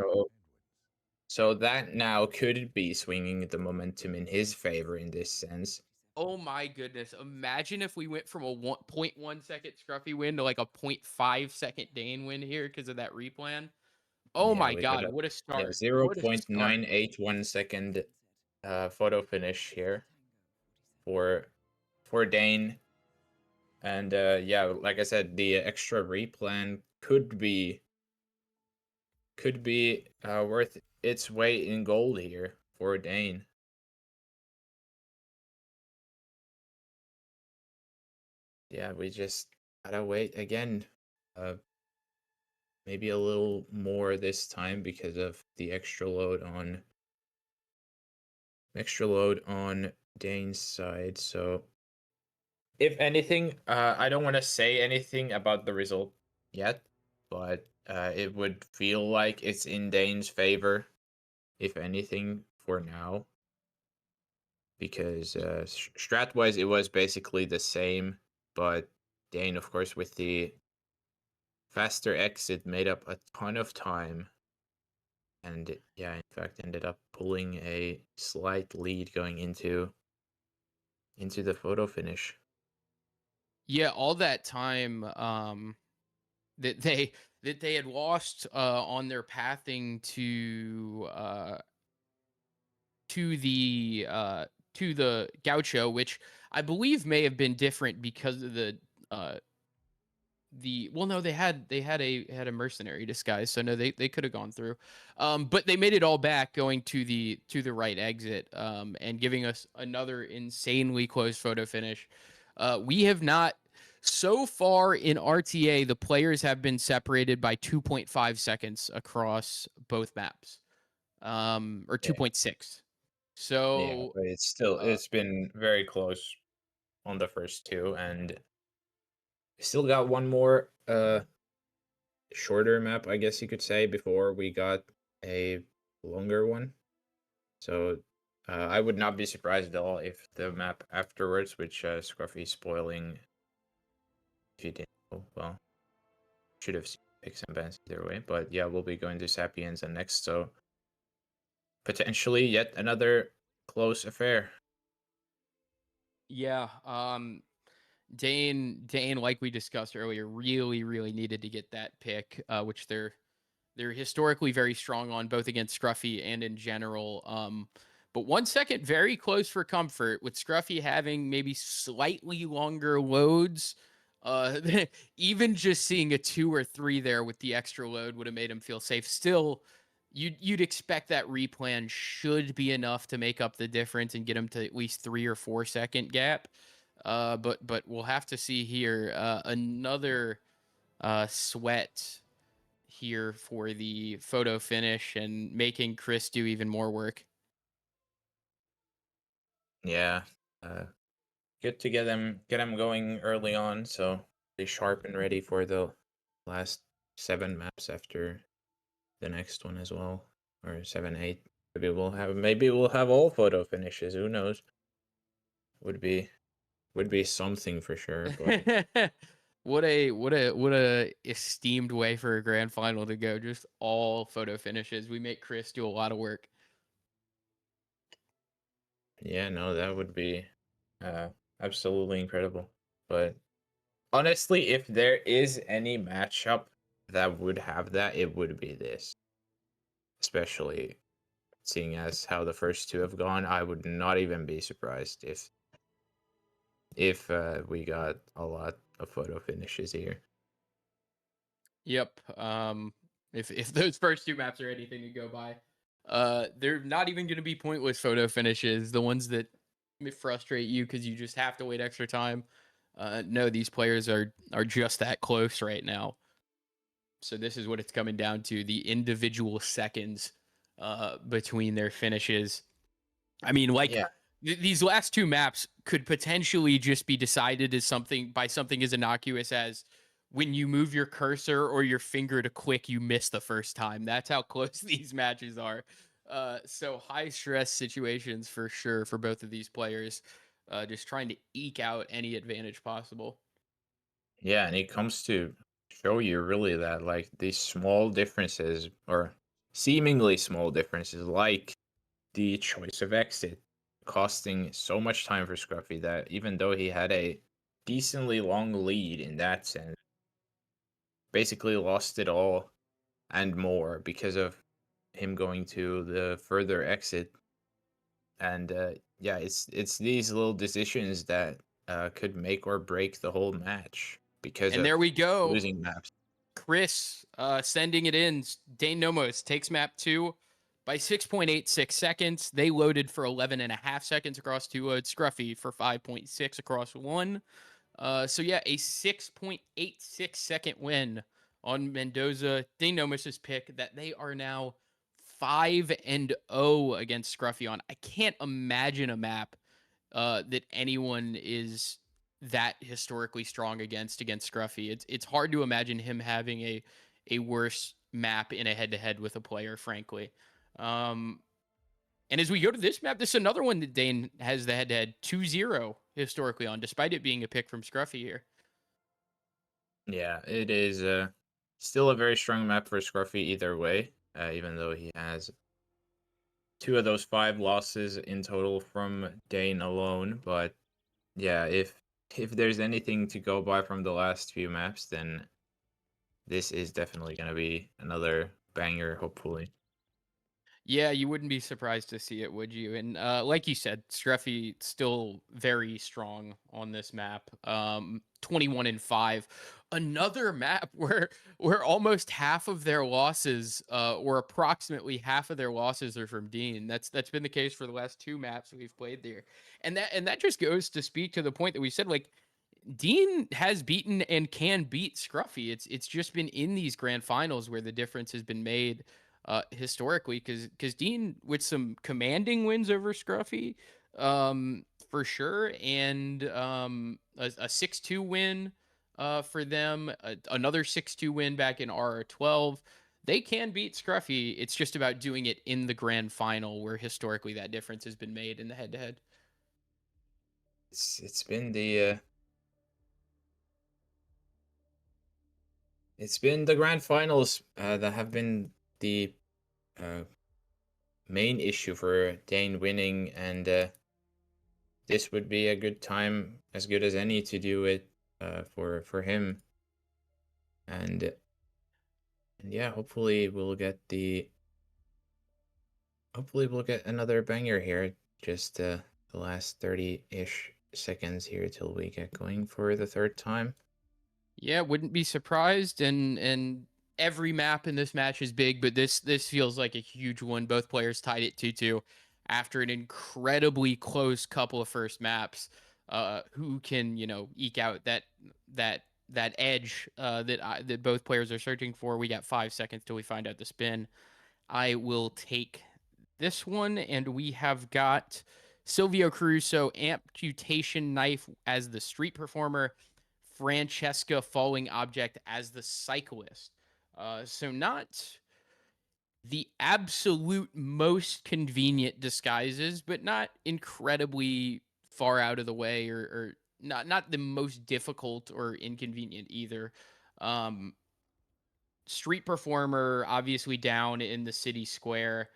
So that now could be swinging the momentum in his favor in this sense. Oh my goodness. Imagine if we went from a 0.1 second Scruffy win to like a 0.5 second Dein win here because of that replan. Oh Yeah, my we god, got what a start. Yeah, 0.981 second photo finish here for Dein. And yeah, like I said, the extra replan could be worth its weight in gold here for Dein. Yeah, we just gotta wait again. Maybe a little more this time because of the extra load on Dane's side. So if anything, I don't want to say anything about the result yet, but it would feel like it's in Dane's favor, if anything, for now. Because strat-wise, it was basically the same, but Dane, of course, with the faster exit, made up a ton of time. And yeah, in fact, ended up pulling a slight lead going into the photo finish. Yeah, all that time that they had lost on their pathing to the Gaucho, which I believe may have been different because of the well, no, they had a mercenary disguise, so no, they could have gone through, but they made it all back going to the right exit, and giving us another insanely close photo finish. We have not so far in RTA. The players have been separated by 2.5 seconds across both maps, or 2.6. So yeah, but it's been very close on the first two, and still got one more shorter map, I guess you could say, before we got a longer one. So I would not be surprised at all if the map afterwards, which Scruffy spoiling, if you didn't know, well, should have seen picks and bans either way. But yeah, we'll be going to Sapienza next, so potentially yet another close affair. Yeah. Dein, like we discussed earlier, really needed to get that pick, which they're historically very strong on, both against Scruffy and in general. But 1 second, very close for comfort, with Scruffy having maybe slightly longer loads. Even just seeing a 2 or 3 there with the extra load would have made him feel safe. Still, you'd expect that replan should be enough to make up the difference and get him to at least 3 or 4 second gap. But we'll have to see here. Another sweat here for the photo finish and making Chris do even more work. Yeah, good to get them going early on, so they sharp and ready for the last 7 maps after the next one as well, or 7, 8. Maybe we'll have all photo finishes. Who knows? Would be something for sure. But what a esteemed way for a grand final to go. Just all photo finishes. We make Chris do a lot of work. yeah, no, that would be absolutely incredible. But honestly, if there is any matchup that would have that, it would be this. Especially seeing as how the first 2 have gone, I would not even be surprised if we got a lot of photo finishes here. Yep. If those first 2 maps are anything to go by, they're not even going to be pointless photo finishes. The ones that may frustrate you because you just have to wait extra time. No, these players are just that close right now. So this is what it's coming down to: the individual seconds between their finishes. I mean, like, Yeah. These last 2 maps could potentially just be decided as something as innocuous as when you move your cursor or your finger to click, you miss the first time. That's how close these matches are. So high stress situations for sure for both of these players. Just trying to eke out any advantage possible. Yeah, and it comes to show you really that like these small differences or seemingly small differences, like the choice of exit, costing so much time for Scruffy that even though he had a decently long lead in that sense, basically lost it all and more because of him going to the further exit. And yeah, it's these little decisions that could make or break the whole match because And of there we go. losing maps. Chris sending it in. Dein Nomos takes map 2 by 6.86 seconds. They loaded for 11.5 seconds across 2 loads. Scruffy for 5.6 across 1. So yeah, a 6.86 second win on Mendoza. Dein Nomos' pick that they are now 5-0 against Scruffy on. I can't imagine a map that anyone is that historically strong against Scruffy. It's hard to imagine him having a worse map in a head-to-head with a player, frankly. And as we go to this map, this is another one that Dein has the head-to-head 2-0 historically on, despite it being a pick from Scruffy here. Yeah, it is still a very strong map for Scruffy either way, even though he has 2 of those 5 losses in total from Dein alone. But yeah, if there's anything to go by from the last few maps, then this is definitely going to be another banger, hopefully. Yeah, you wouldn't be surprised to see it, would you? And like you said, Scruffy still very strong on this map. 21-5. Another map where almost half of their losses, or approximately half of their losses, are from Dein. That's been the case for the last 2 maps we've played there. And that just goes to speak to the point that we said, like, Dein has beaten and can beat Scruffy. It's just been in these grand finals where the difference has been made historically, because Dein with some commanding wins over Scruffy, for sure, and a 6-2 win for them. Another 6-2 win back in RR12. They can beat Scruffy. It's just about doing it in the grand final, where historically that difference has been made in the head-to-head. It's been the it's been the grand finals that have been the uh, main issue for Dane winning, and this would be a good time, as good as any, to do it for him. And yeah, hopefully we'll get another banger here. Just the last 30-ish seconds here till we get going for the third time. Yeah, wouldn't be surprised. And every map in this match is big, but this feels like a huge one. Both players tied it 2-2 after an incredibly close couple of first maps. Who can, eke out that edge that both players are searching for? We got 5 seconds till we find out the spin. I will take this one, and we have got Silvio Caruso, amputation knife as the street performer, Francesca falling object as the cyclist. So not the absolute most convenient disguises, but not incredibly far out of the way, or not the most difficult or inconvenient either. Street performer obviously down in the city square.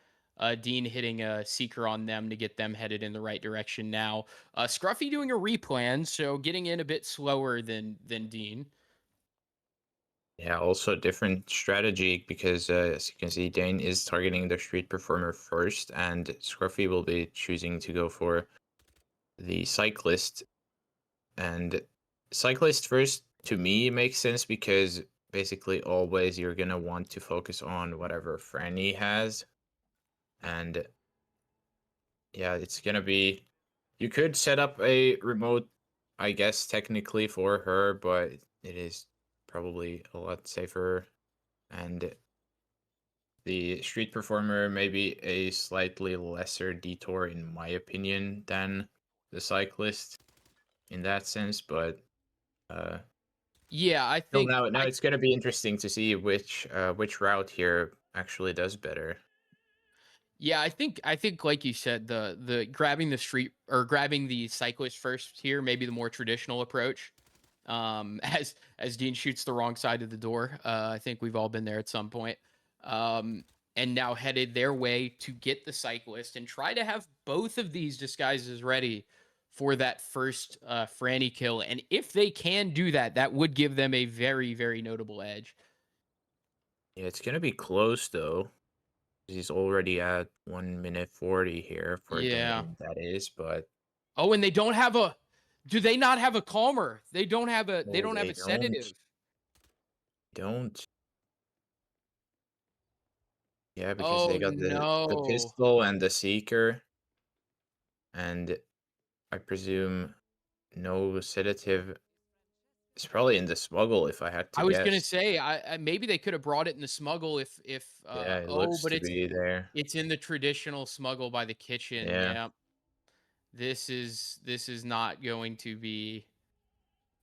Dean hitting a seeker on them to get them headed in the right direction now. Scruffy doing a replan, so getting in a bit slower than Dean. Yeah, also different strategy because as you can see, Dane is targeting the street performer first, and Scruffy will be choosing to go for the cyclist. And cyclist first, to me, makes sense because basically always you're gonna want to focus on whatever Franny has. And yeah, it's gonna be, you could set up a remote, I guess, technically for her, but it is probably a lot safer. And the street performer may be a slightly lesser detour, in my opinion, than the cyclist in that sense, but Yeah, I till think now it's gonna be interesting to see which route here actually does better. Yeah, I think like you said, the grabbing the street or grabbing the cyclist first here, maybe the more traditional approach. As Dean shoots the wrong side of the door. I think we've all been there at some point. And now headed their way to get the cyclist and try to have both of these disguises ready for that first Franny kill. And if they can do that, that would give them a very, very notable edge. Yeah, it's gonna be close though. He's already at 1 minute 40 here for Yeah. Dane, that is, but Oh, and they don't have a. Do they not have a calmer? They don't have a. They no, don't have they a sedative. don't. Yeah, because they Oh got the no. pistol and the seeker, and I presume no sedative. It's probably in the smuggle if I had to I was gonna guess. say, I maybe they could have brought it in the smuggle if Yeah, it oh, looks but to be there. it's in the traditional smuggle by the kitchen. Yeah. Yeah. This is not going to be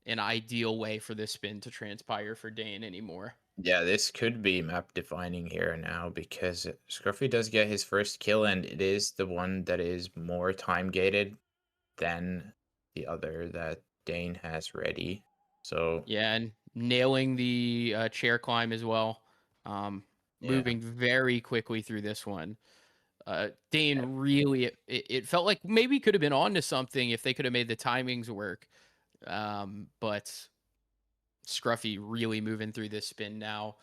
an ideal way for this spin to transpire for Dane anymore. Yeah, this could be map defining here now because Scruffy does get his first kill, and it is the one that is more time gated than the other that Dane has ready. So Yeah, and nailing the chair climb as well. yeah, Moving very quickly through this one. Dane really, it felt like maybe could have been on to something if they could have made the timings work. But Scruffy really moving through this spin now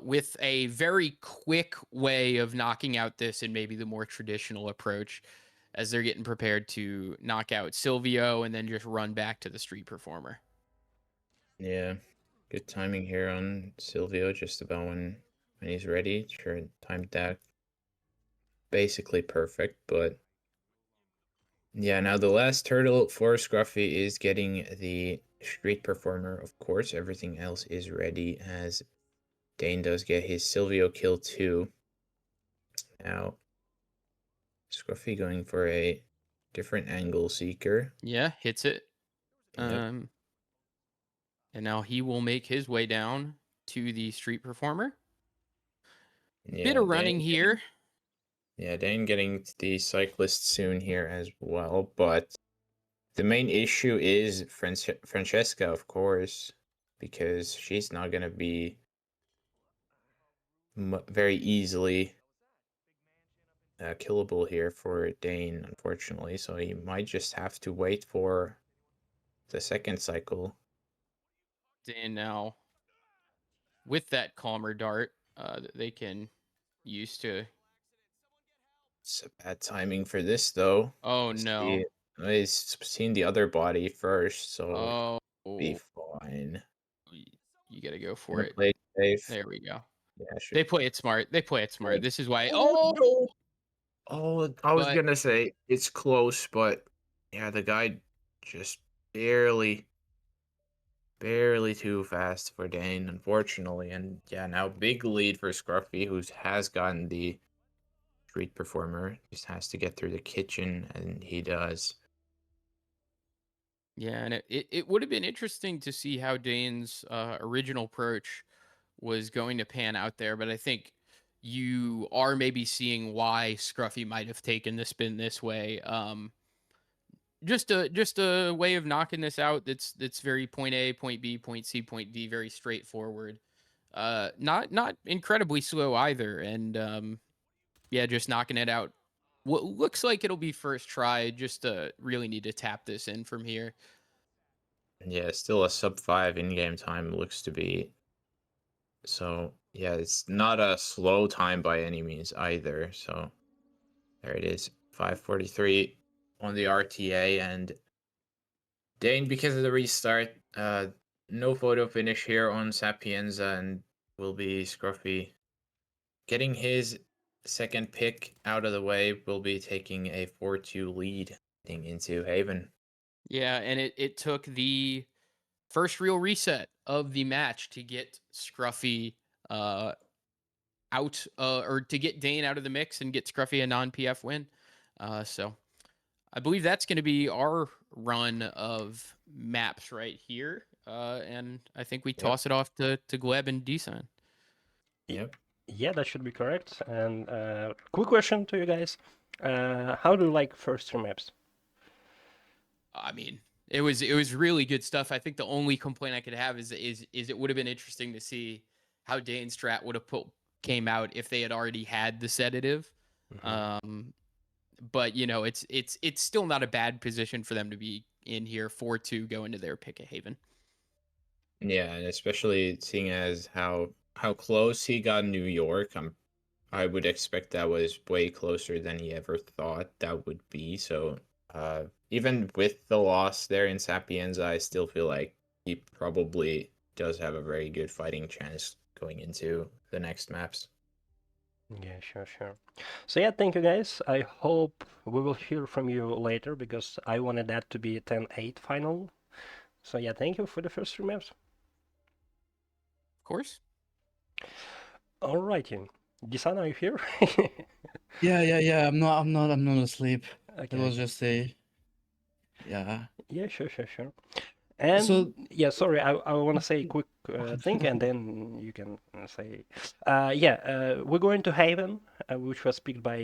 with a very quick way of knocking out this and maybe the more traditional approach as they're getting prepared to knock out Silvio and then just run back to the street performer. yeah, good timing here on Silvio, just about when he's ready. Sure, timed that basically perfect, but yeah, now the last hurdle for Scruffy is getting the street performer, of course. Everything else is ready as Dane does get his Silvio kill too. Now, Scruffy going for a different angle seeker. Yeah, hits it. Yep. And And now he will make his way down to the street performer. Yeah, Bit of running Dane here. Dane getting the cyclist soon here as well, but the main issue is Francesca, of course, because she's not gonna be very easily killable here for Dane, unfortunately. So he might just have to wait for the second cycle. And now with that calmer dart that they can use to. It's a bad timing for this, though. Oh no. He's seen the other body first, so Oh, be fine. you gotta go for Gonna it. play safe. There we go. Yeah, They play it smart. They play it smart. Right. This is why. Oh, Oh, no! Oh, I was But- gonna say it's close, but yeah, the guy just barely too fast for Dane, unfortunately. And yeah, now big lead for Scruffy, who has gotten the street performer. Just has to get through the kitchen, and he does. yeah, and it would have been interesting to see how Dane's original approach was going to pan out there, but I think you are maybe seeing why Scruffy might have taken the spin this way. Just a way of knocking this out that's very point A, point B, point C, point D, very straightforward. Not incredibly slow either, and yeah, just knocking it out. What looks like it'll be first try. Just really need to tap this in from here. Yeah, still a sub 5 in-game time looks to be. So yeah, it's not a slow time by any means either. So there it is, 5:43 on the RTA, and Dane, because of the restart, no photo finish here on Sapienza, and will be Scruffy getting his second pick out of the way. Will be taking a 4-2 lead heading into Haven. Yeah, and it took the first real reset of the match to get Scruffy out, or to get Dane out of the mix and get Scruffy a non-PF win. So I believe that's going to be our run of maps right here. And I think we toss it off to Gleb and Deasann. Yep. Yeah, that should be correct. And quick question to you guys: how do you like first three maps? I mean, it was really good stuff. I think the only complaint I could have is it would have been interesting to see how Dane Strat would have came out if they had already had the sedative. But you know, it's still not a bad position for them to be in here 4-2 go into their pick a Haven. Yeah, and especially seeing as how close he got New York, I would expect that was way closer than he ever thought that would be. So even with the loss there in Sapienza, I still feel like he probably does have a very good fighting chance going into the next maps. Yeah, sure. So yeah, thank you guys. I hope we will hear from you later because I wanted that to be a 10-8 final. So yeah, thank you for the first three maps. Of course. Alrighty. Deasann, are you here? Yeah. I'm not asleep. Okay. It was just a. Yeah. Yeah, sure. And So- yeah, sorry, I want to say a quick thing, and then you can say, we're going to Haven, which was picked by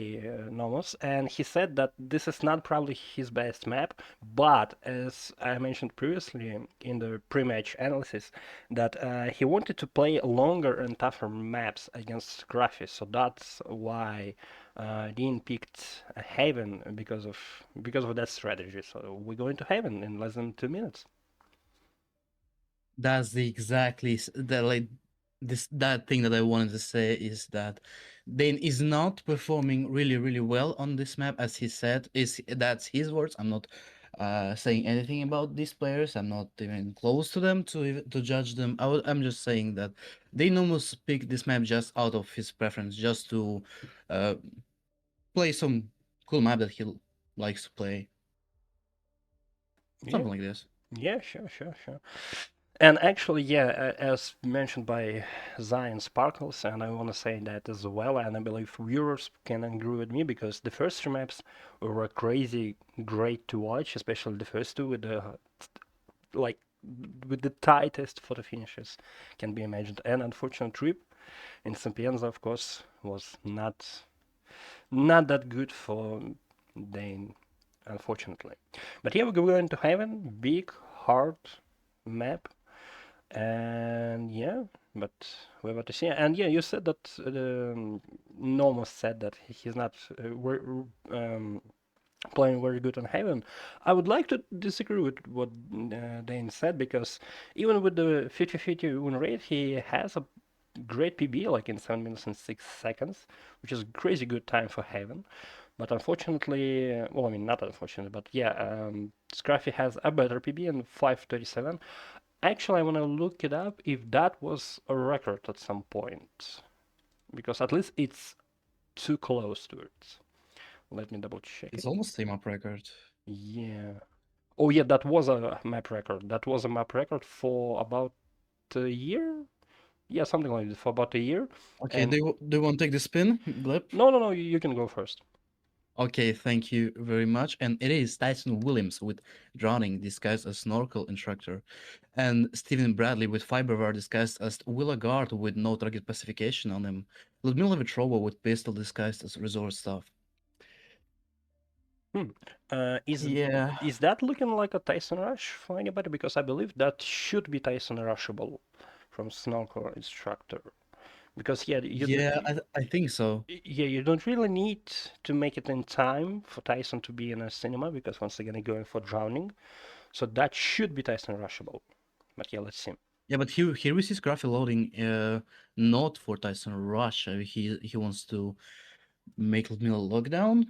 Nomos, and he said that this is not probably his best map, but as I mentioned previously in the pre-match analysis, that he wanted to play longer and tougher maps against Scruffy, so that's why Dean picked Haven because of that strategy. So we're going to Haven in less than 2 minutes. That's the exactly the like that thing that I wanted to say is that Dane is not performing really well on this map, as he said. That's his words. I'm not saying anything about these players. I'm not even close to them to judge them. I'm just saying that Dane almost picked this map just out of his preference, just to play some cool map that he likes to play. Something like this. Yeah, sure. And actually, as mentioned by Zion Sparkles, and I want to say that as well, and I believe viewers can agree with me, because the first three maps were crazy great to watch, especially the first two with the like with the tightest photo finishes can be imagined. And unfortunate trip in Sapienza, of course, was not that good for Dane, unfortunately. But here we go into heaven, big, hard map, and yeah, but we're about to see. And yeah, you said that Nomos said that he's not playing very good on heaven. I would like to disagree with what Dane said because even with the 50-50 win rate, he has a great PB, like in 7 minutes and 6 seconds, which is a crazy good time for heaven. But unfortunately, well, I mean, not unfortunately, but yeah, Scruffy has a better PB in 5:37. Actually, I want to look it up if that was a record at some point, because at least it's too close to it. Let me double check It's it. almost a map record. Yeah. Oh yeah, that was a map record. That was a map record for about a year. Yeah, something like that, for about a year. Okay, And do you want to take the spin, Gleb? no, you can go first. Okay, thank you very much. And it is Tyson Williams with Drowning disguised as Snorkel Instructor, and Stephen Bradley with Fiberware disguised as Willa Guard with no target pacification on him. Ludmila Vetrova with Pistol disguised as Resort Staff. Hmm. Is Yeah. is that looking like a Tyson Rush for anybody? Because I believe that should be Tyson Rushable from Snorkel Instructor. Because yeah, Yeah, I think so. yeah, you don't really need to make it in time for Tyson to be in a cinema because once again you're going for drowning. So that should be Tyson Rushable. But yeah, let's see. Yeah, but here we see Scruffy loading not for Tyson Rush. He wants to make Ludmila lockdown.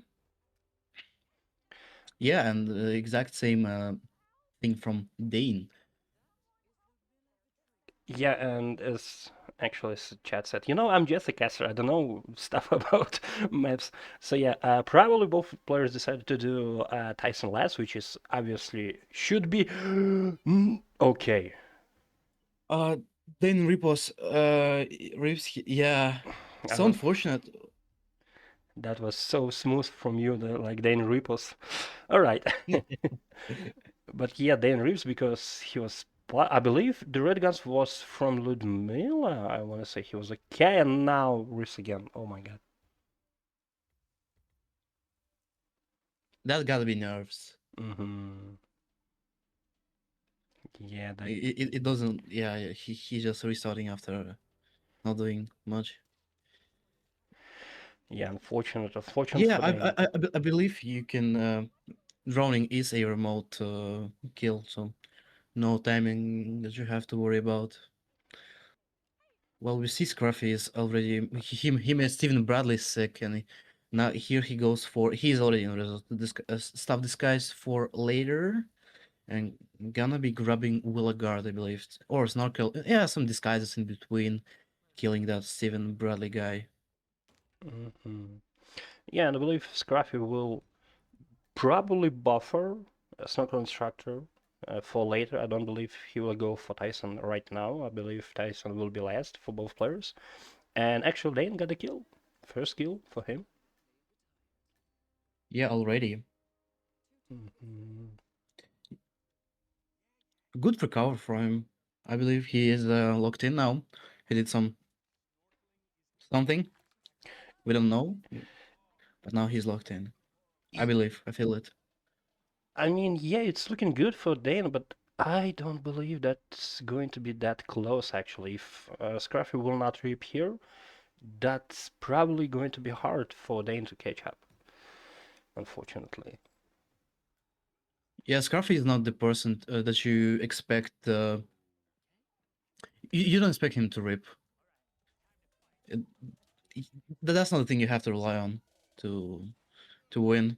Yeah, and the exact same thing from Dane. Yeah, and as actually as chat said, I'm just a caster. I don't know stuff about maps. So yeah, probably both players decided to do Tyson last, which is obviously should be okay. Dane Ripos Rips, yeah. I So don't. unfortunate. That was so smooth from you, like Dane Repos. All right. But yeah, Dane Reeves because he was. I believe the Red Guns was from Ludmilla. I want to say he was a K, and now Reeves again. Oh my god. That gotta be nerves. Mm-hmm. Yeah, that. It doesn't. Yeah, he's just restarting after not doing much. Yeah, unfortunate Yeah, for Dane. I believe you can. Drowning is a remote kill, so no timing that you have to worry about. Well, we see Scruffy is already he made Stephen Bradley sick, and now here he goes for he's already in result stuff disguise for later, and gonna be grabbing Willa Guard, I believe, or Snorkel. Yeah, some disguises in between, killing that Stephen Bradley guy. Mm-hmm. Yeah, and I believe Scruffy will probably buffer a Snorkel Instructor for later. I don't believe he will go for Tyson right now. I believe Tyson will be last for both players. And actually, Dane got a kill. First kill for him. Yeah, already Mhm. good recover from him. I believe he is locked in now. He did something we don't know, but now he's locked in. I believe. I feel it. I mean, yeah, it's looking good for Dane, but I don't believe that's going to be that close, actually. If Scruffy will not reap here, that's probably going to be hard for Dane to catch up, unfortunately. Yeah, Scruffy is not the person that you expect. You don't expect him to rip. It, that's not the thing you have to rely on to win.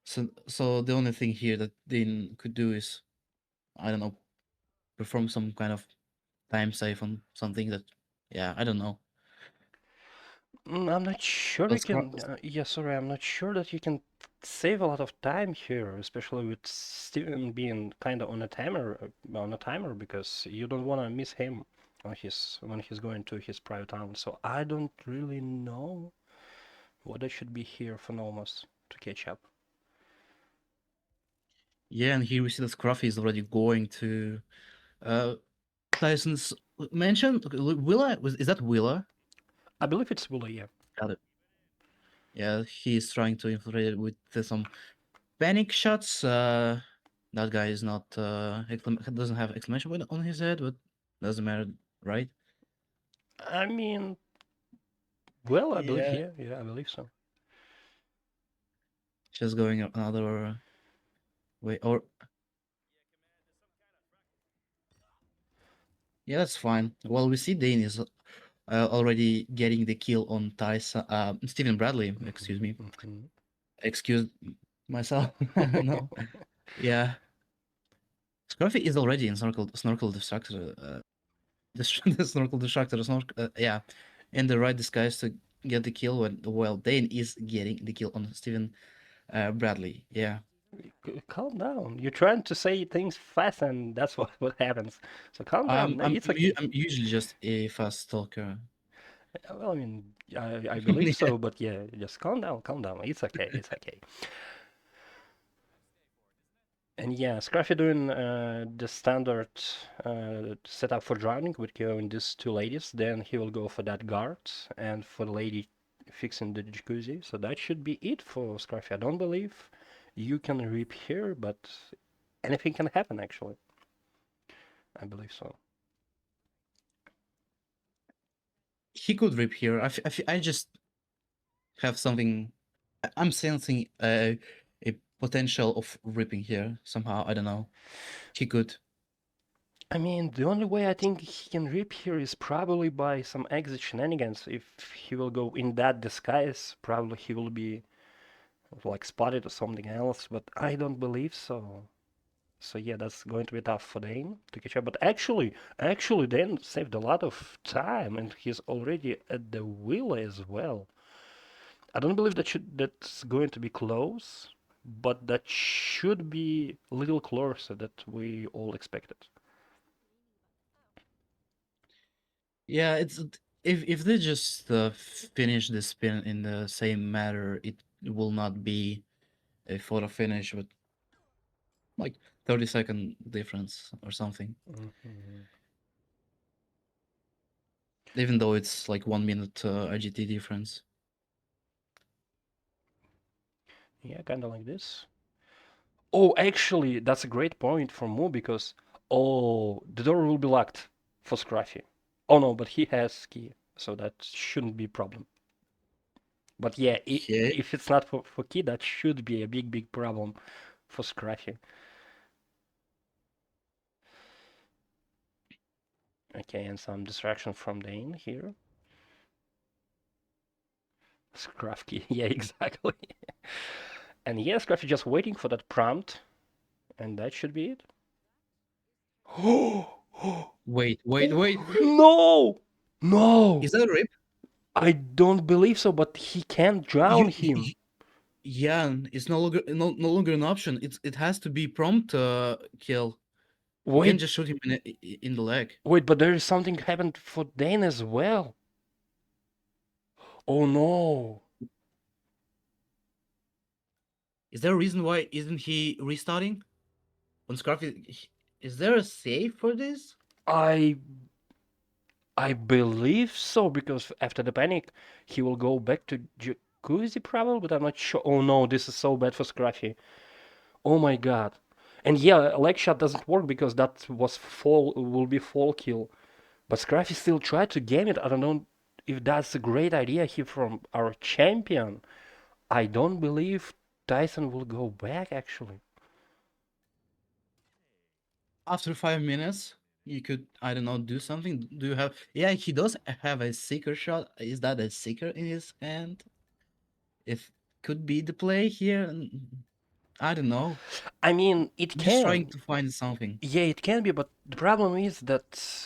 So the only thing here that Dean could do is, I don't know, perform some kind of time save on something that, yeah, I don't know. I'm not sure you But can. Yeah, sorry, I'm not sure that you can save a lot of time here, especially with Steven being kind of on a timer, because you don't want to miss him on his when he's going to his private island. So I don't really know what I should be here for Nomos to catch up. Yeah, and here we see that Scruffy is already going to Tyson's mansion. Willa? Is that Willa? I believe it's Willow, yeah. Got it. Yeah, he's trying to infiltrate it with some panic shots. That guy is not doesn't have exclamation point on his head, but doesn't matter, right? I mean, well, I believe, Yeah. yeah, I believe so. Just going another way, or yeah, that's fine. Well, we see Dane is already getting the kill on Tyson, Stephen Bradley. Excuse me. Mhm. Excuse myself. No. Yeah. Scruffy is already in snorkel destructor. The snorkel destructor. Yeah, in the right disguise to get the kill when well Dane is getting the kill on Stephen Bradley. Yeah. Calm down. You're trying to say things fast, and that's what happens. So calm down. I'm No, I'm it's okay. I'm usually just a fast talker. Well, I mean, I believe Yeah. so, but yeah, just calm down, calm down. It's okay, it's okay. And yeah, Scruffy doing the standard setup for drowning with going these two ladies. Then he will go for that guard and for the lady fixing the jacuzzi. So that should be it for Scruffy. I don't believe you can rip here, but anything can happen actually. I believe so. He could rip here. I just have something. I'm sensing a potential of ripping here somehow. I don't know. He could. I mean, the only way I think he can rip here is probably by some exit shenanigans. If he will go in that disguise, probably he will be like spotted or something else, but I don't believe so. So yeah, that's going to be tough for Dane to catch up. But actually, Dane saved a lot of time, and he's already at the wheel as well. I don't believe that's going to be close, but that should be a little closer that we all expected. Yeah, it's if they just finish the spin in the same manner, it will not be a photo finish with like 30-second difference or something. Mhm. Even though it's like 1 minute IGT difference. Yeah, kind of like this. Oh, actually, that's a great point for Mo because the door will be locked for Scruffy. Oh no, but he has key, so that shouldn't be a problem. But yeah, Okay. if it's not for key, that should be a big problem for Scruffy. Okay, and some distraction from Dane here. Scruffy, yeah, exactly. And yeah, Scruffy just waiting for that prompt, and that should be it. Wait. No! No! Is that a rip? I don't believe so, but he can't drown him. Yeah, it's no longer an option. It has to be prompt kill. You can't Wait, just shoot him in the leg. wait, but there is something happened for Dane as well. Oh no. Is there a reason why isn't he restarting? On Scruffy, is there a save for this? I I believe so because after the panic, he will go back to jacuzzi probably, but I'm not sure. Oh no, this is so bad for Scruffy. Oh my god. And yeah, leg shot doesn't work because that will be fall kill. But Scruffy still tried to game it. I don't know if that's a great idea here from our champion. I don't believe Tyson will go back actually. After 5 minutes, you could, I don't know, do something. Do you have? Yeah, he does have a seeker shot. Is that a seeker in his hand? If could be the play here. I don't know. I mean, it I'm just trying can. to find something. Yeah, it can be, but the problem is that,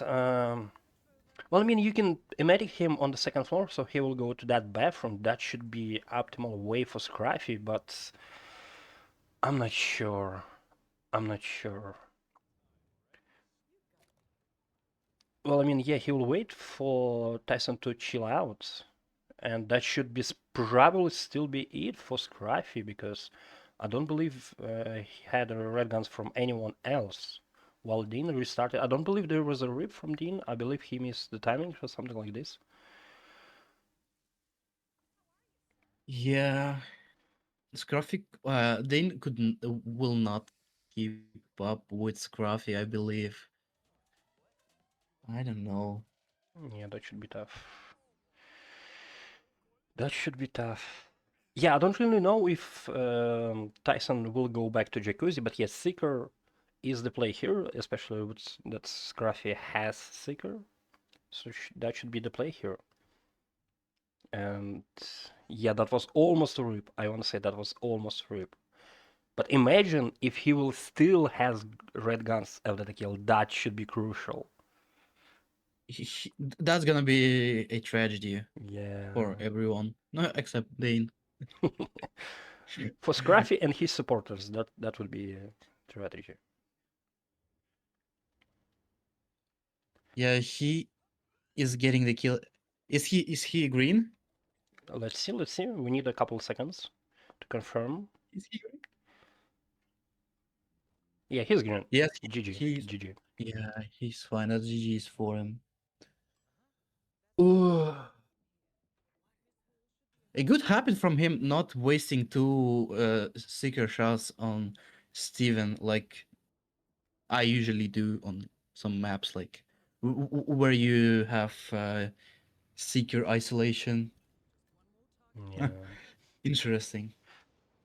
well, I mean, you can medic him on the second floor, so he will go to that bathroom. That should be optimal way for Scruffy, but I'm not sure. I'm not sure. Well, I mean, yeah, he will wait for Tyson to chill out, and that should be probably still be it for Scruffy because I don't believe he had red guns from anyone else. While Dean restarted, I don't believe there was a rip from Dean. I believe he missed the timing or something like this. Yeah, Scruffy, Dane will not keep up with Scruffy, I believe. I don't know. Yeah, that should be tough. That should be tough. Yeah, I don't really know if Tyson will go back to Jacuzzi, but yes, Seeker is the play here, especially with that Scruffy has Seeker. So that should be the play here. And yeah, that was almost a rip. I want to say that was almost a rip. But imagine if he will still has red guns after the kill. That should be crucial. That's gonna be a tragedy Yeah. for everyone, no, except Dane. For Scruffy and his supporters, that would be a strategy. Yeah, he is getting the kill. Is he green? Let's see, let's see. We need a couple seconds to confirm. Is he green? Yeah, he's green. Yes, GG, he's GG. yeah, he's fine. That's GG's for him. Ooh. A good habit from him not wasting two seeker shots on Steven like I usually do on some maps like where you have seeker isolation. Yeah. Interesting.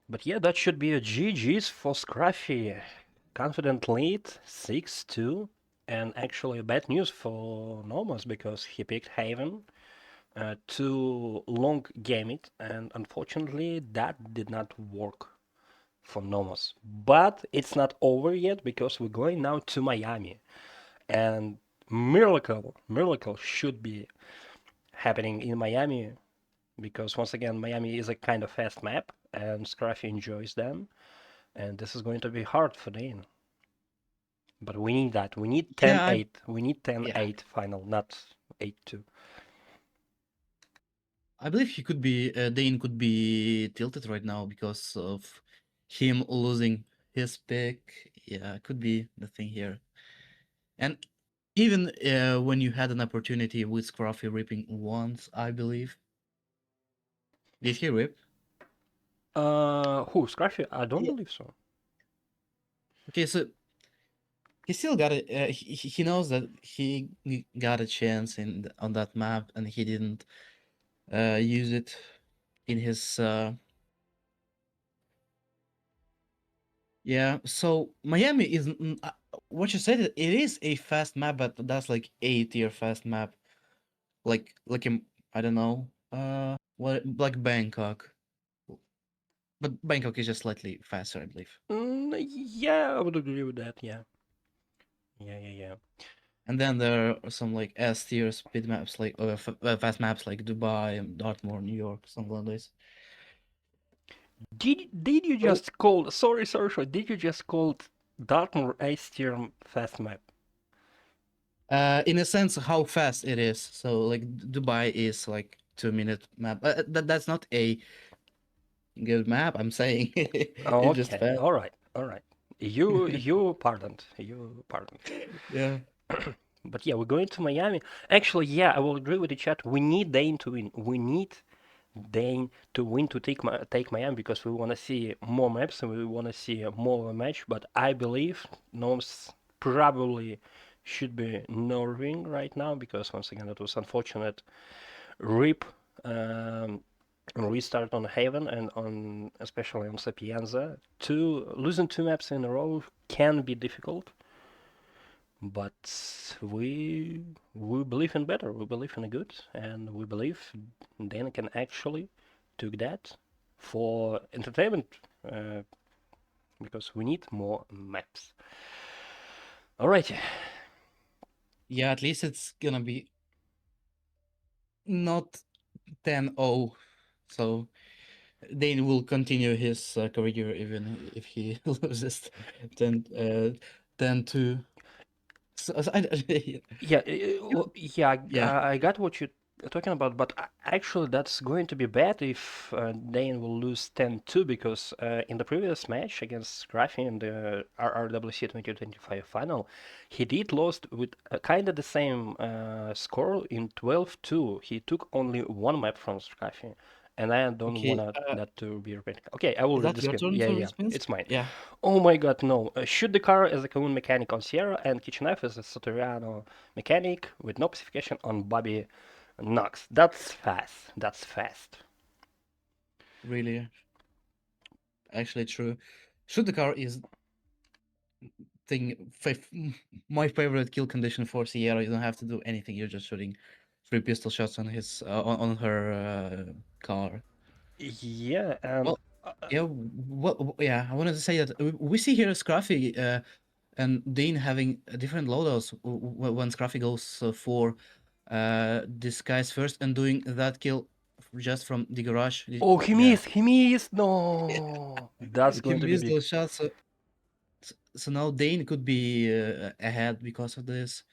But yeah, that should be a GG's for Scruffy. Confident lead, 6-2. And actually bad news for Nomos because he picked Haven to long game it, and unfortunately that did not work for Nomos. But it's not over yet because we're going now to Miami. And miracle should be happening in Miami because once again Miami is a kind of fast map and Scruffy enjoys them, and this is going to be hard for Dean. But we need that. We need Yeah, 10-8. We need yeah. 10-8 final, not 8-2. I believe he could be Dane could be tilted right now because of him losing his pick. Yeah, could be the thing here. And even when you had an opportunity with Scruffy ripping once, I believe. Did he rip? Who? Scruffy? I don't Yeah. believe so. Okay, so he still got it. He knows that he got a chance on that map, and he didn't use it in his. Yeah, so Miami is what you said. It is a fast map, but that's like A-tier fast map, like I don't know, what like Bangkok, but Bangkok is just slightly faster, I believe. Yeah, I would agree with that. Yeah. Yeah. And then there are some like S-tier speed maps, like fast maps like Dubai and Dartmoor, New York, something like this. Did you So, just call? Sorry. Did you just call Dartmoor a tier fast map? in a sense, how fast it is. So like Dubai is like 2-minute map. That's not a good map. I'm saying it's just Okay. fast. All right. You pardoned. You pardoned. Yeah. But yeah, we're going to Miami. Actually, yeah, I will agree with the chat. We need Dane to win. We need Dane to win to take Miami because we want to see more maps and we want to see more of a match. But I believe Gnomes probably should be nerving right now because once again it was unfortunate rip restart on Haven and on especially on Sapienza. Losing two maps in a row can be difficult. But we believe in better. We believe in a good, and we believe Dan can actually took that for entertainment because we need more maps. All right. Yeah, at least it's gonna be not 10-0. So Dane will continue his career even if he loses 10-2. So, Yeah, yeah, yeah. I got what you talking about, but actually that's going to be bad if Dane will lose 10-2 because in the previous match against Scruffy in the RRWC 2025 final, he did lost with kind of the same score in 12-2. He took only one map from Scruffy, and I don't Okay, want that to be repeated. Okay, I will is read that the your screen. turn Yeah, to yeah, respond? it's mine. Yeah. Oh my god, no. Shoot the car as a Kahoon mechanic on Sierra and Kitchen Knife as a Sotoriano mechanic with no specification on Bobby Knox. That's fast. That's fast. Really, actually true. Shoot the car is my favorite kill condition for Sierra. You don't have to do anything. You're just shooting 3 pistol shots on his on her car. Yeah, and Well, yeah. Well, yeah. I wanted to say that we see here Scruffy and Dean having different loadouts when Scruffy goes for this guy's first and doing that kill just from the garage. oh, he Yeah, missed. He missed. No, that's he going to be missed big. those shots. So now Dane could be ahead because of this.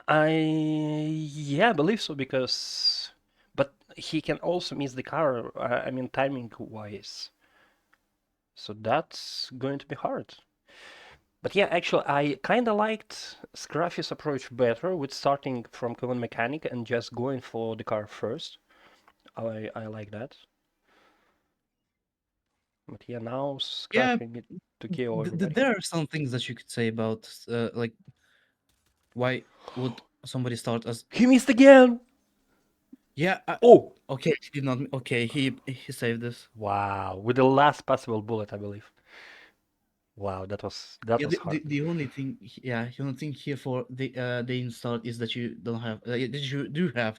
Yeah, I believe so because, but he can also miss the car. I mean, timing wise. So that's going to be hard. But yeah, actually, I kind of liked Scruffy's approach better with starting from Common Mechanic and just going for the car first. I like that. But yeah, now Yeah, Scruffy need to KO everybody. there are some things that you could say about like why would somebody start as He missed again! yeah. Oh! Okay, he did not. Okay, he saved this. Wow, with the last possible bullet, I believe. Wow, that Yeah, was hard. the only thing, the only thing here for the install is that you don't have that you do have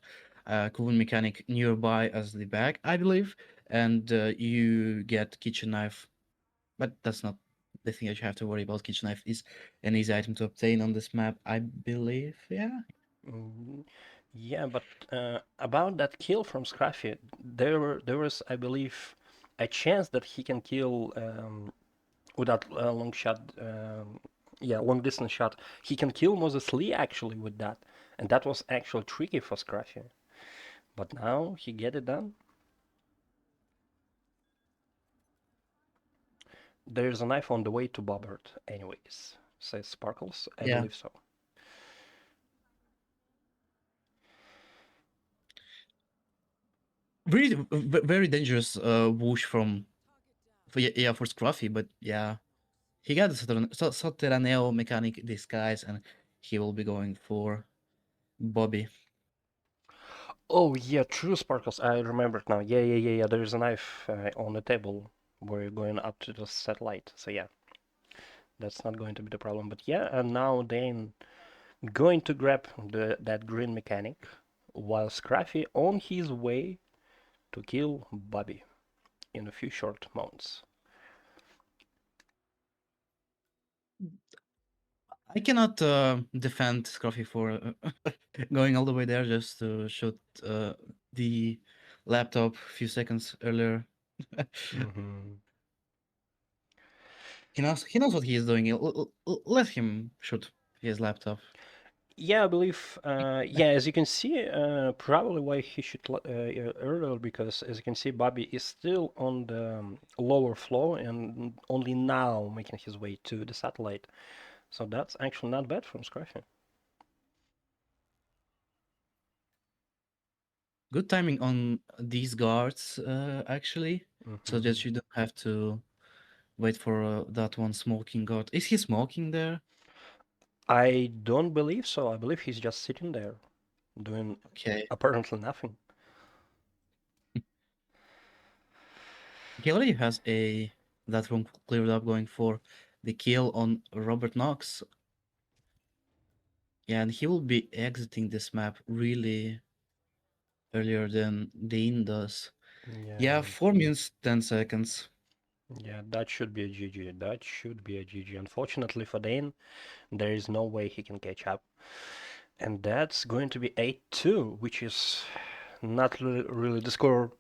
Coven mechanic nearby as the bag, I believe, and you get kitchen knife, but that's not the thing that you have to worry about. Kitchen knife is an easy item to obtain on this map, I believe. Yeah. Mm, yeah, but about that kill from Scruffy, there was, I believe, a chance that he can kill with that long shot, yeah, long distance shot. He can kill Moses Lee actually with that, and that was actually tricky for Scruffy. But now he get it done. There's a knife on the way to Bobbert, anyways, says Sparkles. I Yeah. believe so. Really very dangerous whoosh from for Scruffy, but yeah, he got the Sotteraneo mechanic disguise, and he will be going for Bobby. Oh yeah, true, Sparkles. I remembered now. Yeah. There's a knife on the table where you're going up to the satellite. So yeah, that's not going to be the problem. But yeah, and now Dane going to grab that green mechanic, while Scruffy on his way to kill Bobby in a few short months. I cannot defend Scruffy for going all the way there just to shoot the laptop a few seconds earlier. Mm-hmm. He knows what he is doing. Let him shoot his laptop. Yeah, I believe. Yeah, as you can see, probably why he should earlier because as you can see, Bobby is still on the lower floor and only now making his way to the satellite. So that's actually not bad from Scruffy. Good timing on these guards, actually, so Mm-hmm. that you don't have to wait for that one smoking guard. Is he smoking there? I don't believe so. I believe he's just sitting there doing Okay. apparently nothing. He already has that room cleared up going for the kill on Robert Knox. Yeah, and he will be exiting this map really earlier than Dean does. Yeah, Yeah, 4 minutes, 10 seconds. yeah, that should be a GG. That should be a GG. Unfortunately for Dane, there is no way he can catch up. And that's going to be 8-2, which is not really the score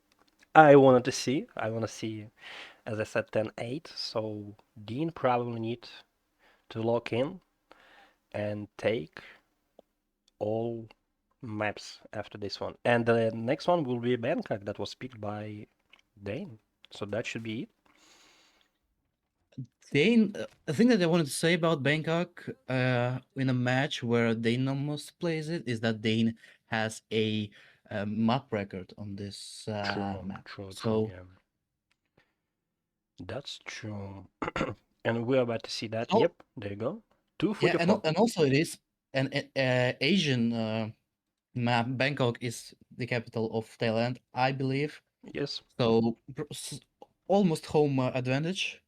I wanted to see. I want to see, as I said, 10-8. So Dean probably need to lock in and take all maps after this one. And the next one will be Bangkok that was picked by Dane. So that should be it. Dein, the thing that I wanted to say about Bangkok in a match where Dein Nomos plays it is that Dein has a map record on this True, map. true, true, So yeah. That's true. And we're about to see that. oh Yep, there you go. yeah, 244. and also it is an Asian map. Bangkok is the capital of Thailand, I believe. Yes. So almost home advantage.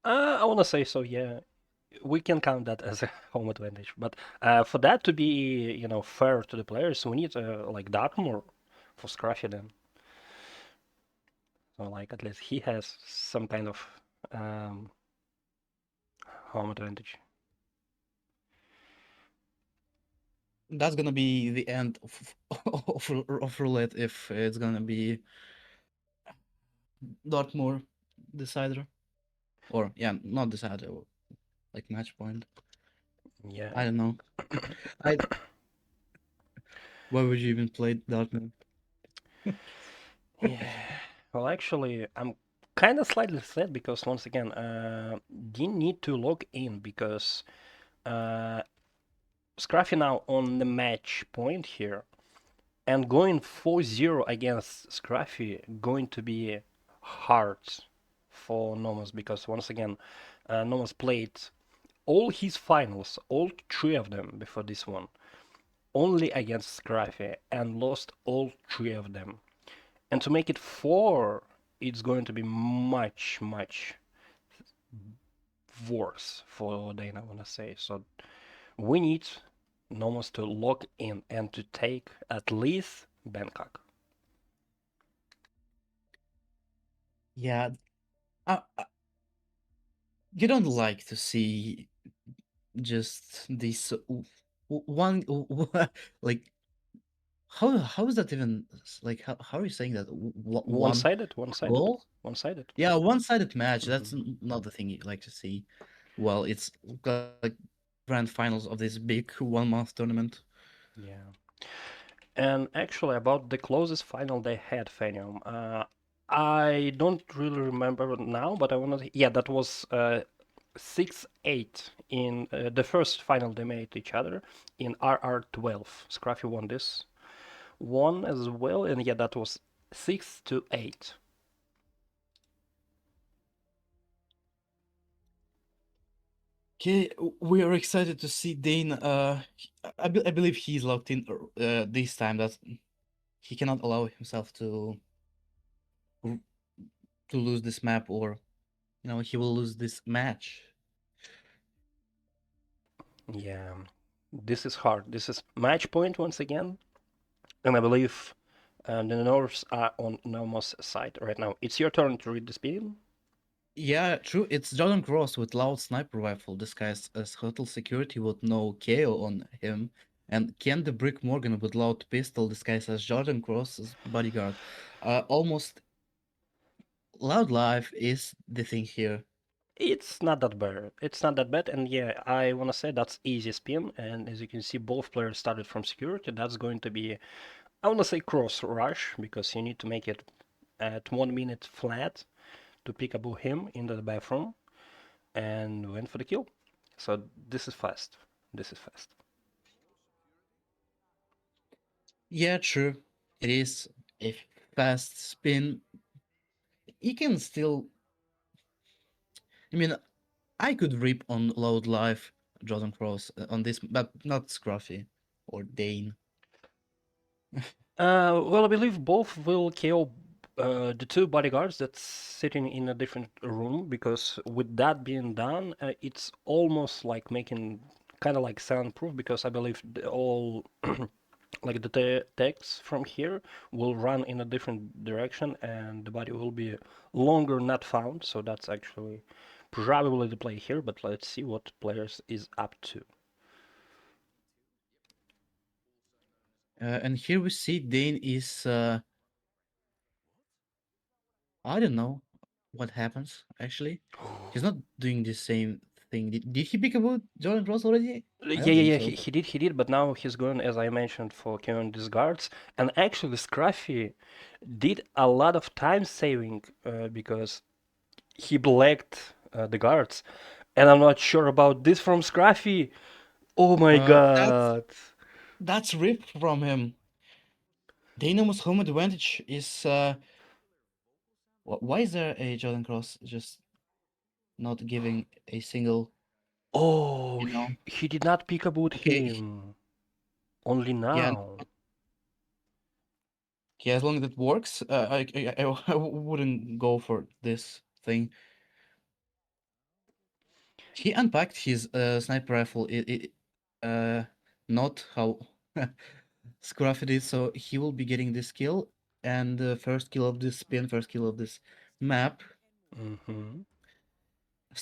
I want to say so, yeah. We can count that as a home advantage. But for that to be, fair to the players, we need like Darkmoor for Scruffy then. So like at least he has some kind of um, home advantage. That's gonna be the end of roulette if it's gonna be Dartmoor decider. Or yeah, not decider, like match point. Yeah. I don't know. I Why would you even play Dartmoor? Yeah. Well, actually, I'm kind of slightly sad because once again, didn't need to log in because uh, Scruffy now on the match point here and going 4-0 against Scruffy going to be hard for Nomos because once again, Nomos played all his finals, all three of them before this one, only against Scruffy and lost all three of them. And to make it four, it's going to be much, much worse for Dane, I want to say. So we need Nomos to log in and to take at least Bangkok. Yeah, you don't like to see just this one like how is that even like how are you saying that one One-sided, one-sided, goal? one-sided. Yeah, one-sided match. That's Mhm. not the thing you like to see. Well, it's like grand finals of this big 1 month tournament. Yeah. And actually, about the closest final they had, Fenium, I don't really remember now, but I want to. Yeah, that was 6-8 in the first final they made each other in RR12. Scruffy won this one as well, and yeah, that was 6-8. Okay, we are excited to see Dane. I believe he's locked in this time. That he cannot allow himself r- to lose this map, or he will lose this match. Yeah, this is hard. This is match point once again, and I believe the Norse are on Nomos' side right now. It's your turn to read the spin. Yeah, true. It's Jordan Cross with loud sniper rifle disguised as hotel security with no KO on him, and Ken the Brick Morgan with loud pistol disguised as Jordan Cross's bodyguard. Almost loud life is the thing here. It's not that bad. It's not that bad, and yeah, I want to say that's easy spin. And as you can see, both players started from security. That's going to be, I want to say cross rush because you need to make it at 1 minute flat to pick up him into the bathroom and went for the kill. So this is fast. This is fast. Yeah, true. It is a fast spin. You can still. I mean, I could rip on loud life Jordan Cross on this, but not Scruffy or Dane. Well, I believe both will kill the two bodyguards that's sitting in a different room because with that being done, it's almost like making kind of like soundproof because I believe all like the text from here will run in a different direction and the body will be longer not found. So that's actually probably the play here, but let's see what players is up to. And here we see Dane is. I don't know what happens actually. He's not doing the same thing. Did he pick about Jordan Cross already? I Yeah, don't yeah, think yeah. so. He did, but now he's going, as I mentioned, for killing these guards. And actually, Scruffy did a lot of time saving because he blacked the guards. And I'm not sure about this from Scruffy. Oh my That's god. rip from him. The Nomos home advantage is why is there a Jordan Cross just not giving a single, Oh, you know? he did not pick about Okay, him. Only yeah, now. yeah, as long as it works, I wouldn't go for this thing. He unpacked his sniper rifle. Not how Scruffy did, so he will be getting this kill and the first kill of this spin, first kill of this map. Mm-hmm.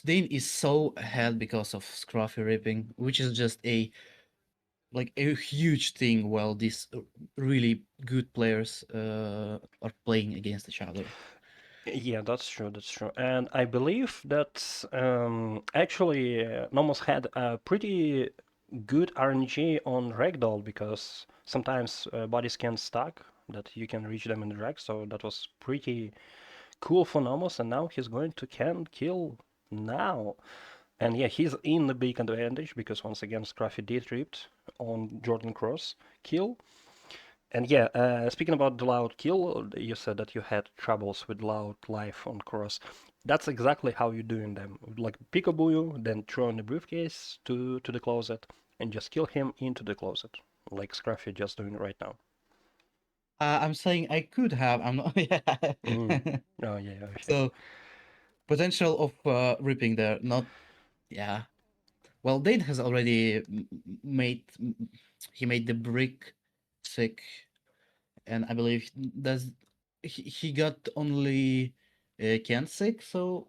Dein is so ahead because of Scruffy ripping, which is just a huge thing while these really good players are playing against each other. Yeah, that's true, that's true. And I believe that actually Nomos had a pretty good RNG on Ragdoll because sometimes bodies can stack that you can reach them in drag, so that was pretty cool for Nomos, and now he's going to can kill now. And yeah, he's in the big advantage because once again Scruffy did ripped on Jordan Cross kill. And yeah, speaking about the loud kill, you said that you had troubles with loud life on cross. That's exactly how you're doing them. Like peekaboo, then throw in the briefcase to the closet and just kill him into the closet, like Scruffy just doing right now. I'm saying I could have. I'm not. Yeah. Mm. Oh yeah, okay. So potential of ripping there. Not. Yeah. Well, Dane has already made. He made the brick sick, and I believe does he got only Ken sick. So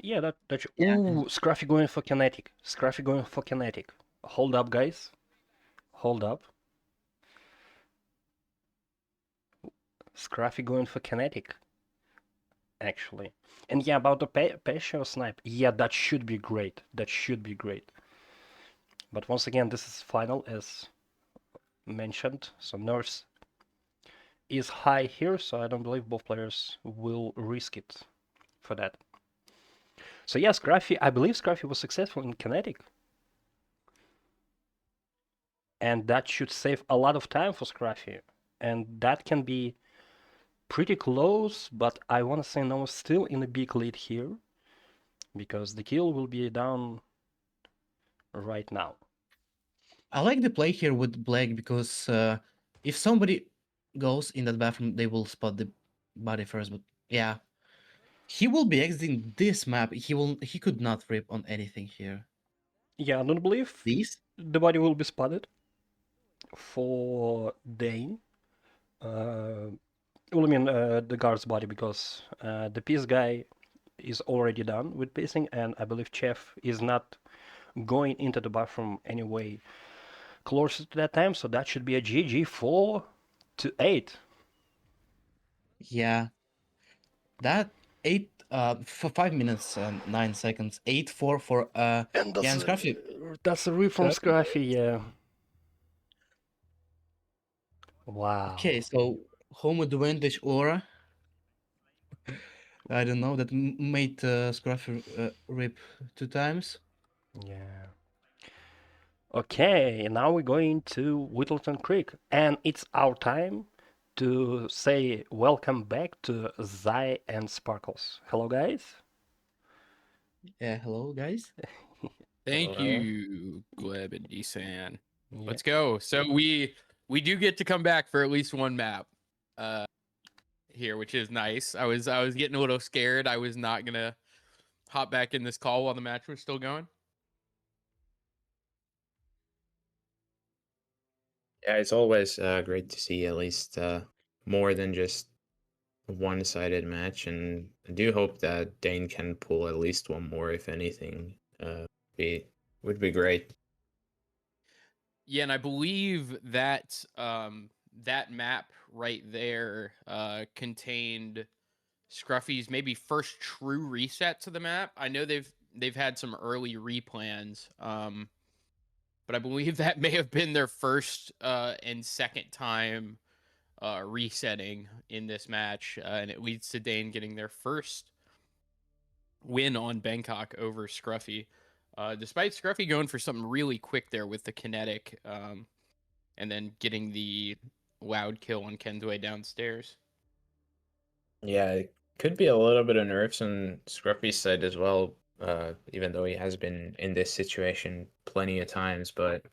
Yeah, that. yeah. Ooh, Scruffy going for kinetic. Scruffy going for kinetic. Hold up, guys. Hold up. Scruffy going for kinetic, actually. And yeah, about the Pescio snipe, yeah, that should be great. That should be great. But once again, this is final as mentioned, so Nurse is high here, so I don't believe both players will risk it for that. So yes, Scruffy, I believe Scruffy was successful in kinetic. And that should save a lot of time for Scruffy. And that can be pretty close, but I want to say Noah's still in a big lead here because the kill will be down right now. I like the play here with Black because if somebody goes in that bathroom, they will spot the body first. But yeah, he will be exiting this map. He could not rip on anything here. Yeah, I don't believe These? the body will be spotted for Dane. Well, I mean, the guard's body because the piece guy is already done with pacing, and I believe Chef is not going into the bathroom anyway closer to that time, so that should be a GG 4-8. Yeah, that eight for 5 minutes and 9 seconds. 8-4 for And yeah, and that's a rip from Scruffy. Scruffy, yeah. Okay, Wow. so home advantage aura. I don't know that made Scruffy rip 2 times. Yeah. Okay, now we're going to Whittleton Creek, and it's our time to say welcome back to Zai and Sparkles. Hello, guys. Yeah, hello guys. Thank Hello. you, Gleb and deasann. Yeah. Let's go. So we do get to come back for at least one map uh here, which is nice. I was getting a little scared. I was not gonna hop back in this call while the match was still going. Yeah, it's always great to see at least more than just a one-sided match, and I do hope that Dane can pull at least one more, if anything. Be would be great. Yeah, and I believe that that map right there contained Scruffy's maybe first true reset to the map. I know they've had some early replans, but I believe that may have been their first and second time resetting in this match, and it leads to Dein getting their first win on Bangkok over Scruffy. Despite Scruffy going for something really quick there with the kinetic, and then getting the loud kill on Ken's way downstairs. Yeah, it could be a little bit of nerves on Scruffy's side as well, even though he has been in this situation plenty of times, but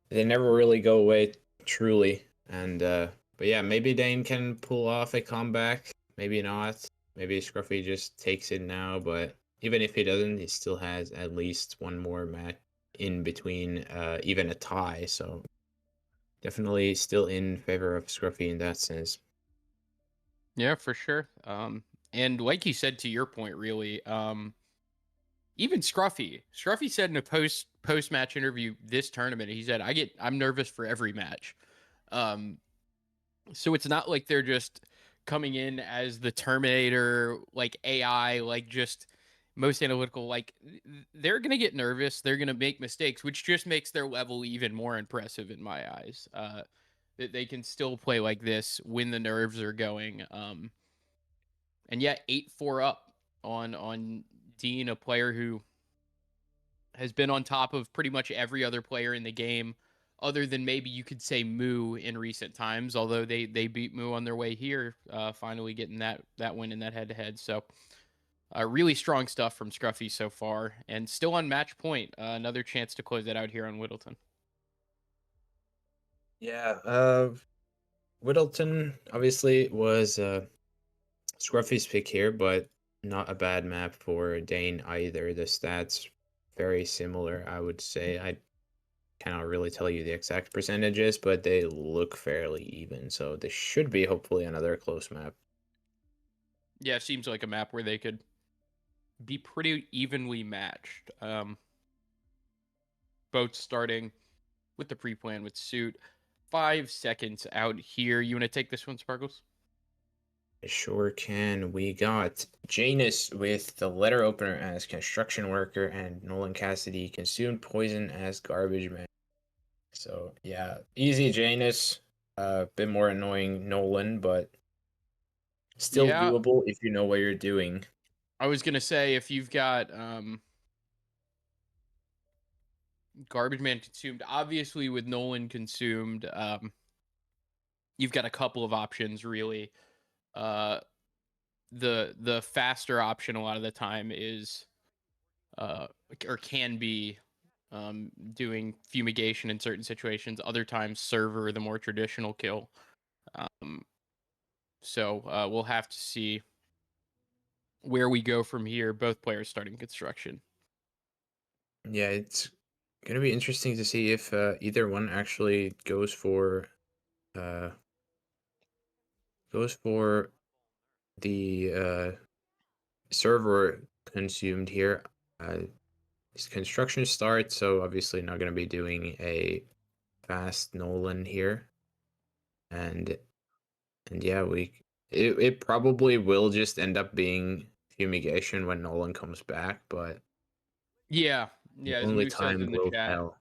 they never really go away truly. And but yeah, maybe Dane can pull off a comeback, maybe not. Maybe Scruffy just takes it now, but even if he doesn't, he still has at least one more match in between, even a tie. So definitely still in favor of Scruffy in that sense. Yeah, for sure. And like you said, to your point, really, even Scruffy said in a post match interview this tournament, he said, I'm nervous for every match. So it's not like they're just coming in as the Terminator, like AI, like just most analytical. Like they're gonna get nervous, they're gonna make mistakes, which just makes their level even more impressive in my eyes. That they can still play like this when the nerves are going. And yet 8-4 up on Dean, a player who has been on top of pretty much every other player in the game, other than maybe you could say Moo in recent times. Although they beat Moo on their way here, finally getting that win in that head to head. So really strong stuff from Scruffy so far, and still on match point. Another chance to close that out here on Whittleton. Yeah, Whittleton obviously was Scruffy's pick here, but not a bad map for Dane either. The stats very similar, I would say. I cannot really tell you the exact percentages, but they look fairly even. So this should be hopefully another close map. Yeah, it seems like a map where they could be pretty evenly matched. Both starting with the pre-plan with Suit. 5 seconds out here. You want to take this one, Sparkles? I sure can. We got Janus with the letter opener as construction worker and Nolan Cassidy consumed poison as garbage man. So yeah, easy Janus. A bit more annoying Nolan, but still Yeah, doable if you know what you're doing. I was gonna say if you've got Garbage Man consumed, obviously with Nolan consumed, you've got a couple of options really. Uh, the faster option a lot of the time is or can be doing fumigation in certain situations. Other times, server, the more traditional kill. Um, so we'll have to see where we go from here. Both players starting construction. Yeah, it's gonna be interesting to see if either one actually uh goes for the server consumed here. His construction starts, so obviously not gonna be doing a fast Nolan here, and yeah, it probably will just end up being fumigation when Nolan comes back, but Yeah, yeah. As only Moose says time in the will chat, tell.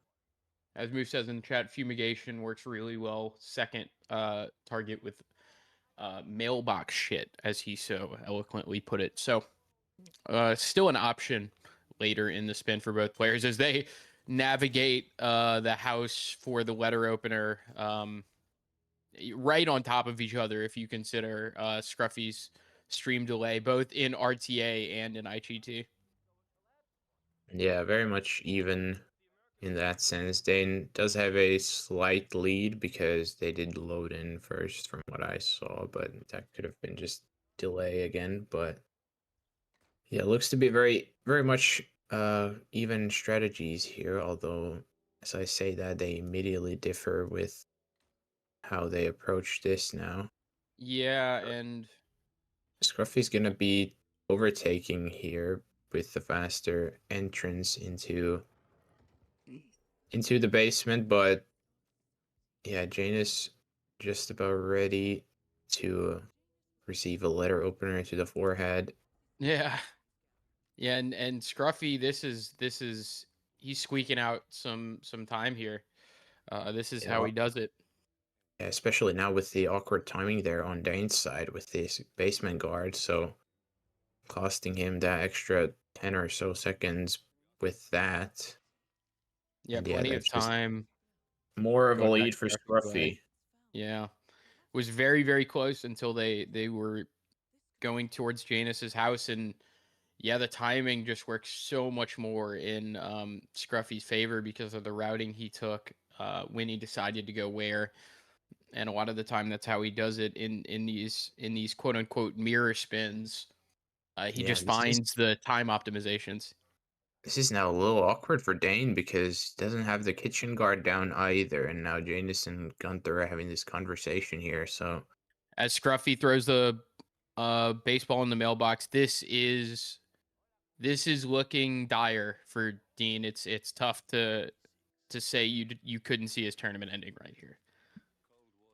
fumigation works really well. Second target with mailbox shit, as he so eloquently put it. So still an option later in the spin for both players as they navigate the house for the letter opener right on top of each other if you consider Scruffy's stream delay, both in RTA and in IGT. Yeah, very much even in that sense. Dane does have a slight lead because they did load in first from what I saw, but that could have been just delay again. But yeah, it looks to be very much even strategies here, although as I say that they immediately differ with how they approach this now. Yeah, and Scruffy's gonna be overtaking here with the faster entrance into the basement, but yeah, Jane is just about ready to receive a letter opener to the forehead. Yeah. Yeah, and Scruffy, this is he's squeaking out some time here. This is how Yeah, he does it. especially now with the awkward timing there on Dane's side with this basement guard, so costing him that extra 10 or so seconds with that. Yeah, And yeah, plenty of that's just time. more of a Going back lead to for Scruffy's way. Scruffy. Yeah. Was very, very close until they were going towards Janus's house, and yeah, the timing just works so much more in Scruffy's favor because of the routing he took when he decided to go where. And a lot of the time that's how he does it in these quote unquote mirror spins. He Yeah, just finds the time optimizations. this is now a little awkward for Dane because he doesn't have the kitchen guard down either, and now Janus and Gunther are having this conversation here, so As Scruffy throws the baseball in the mailbox, this is looking dire for Dean. It's tough to say you couldn't see his tournament ending right here.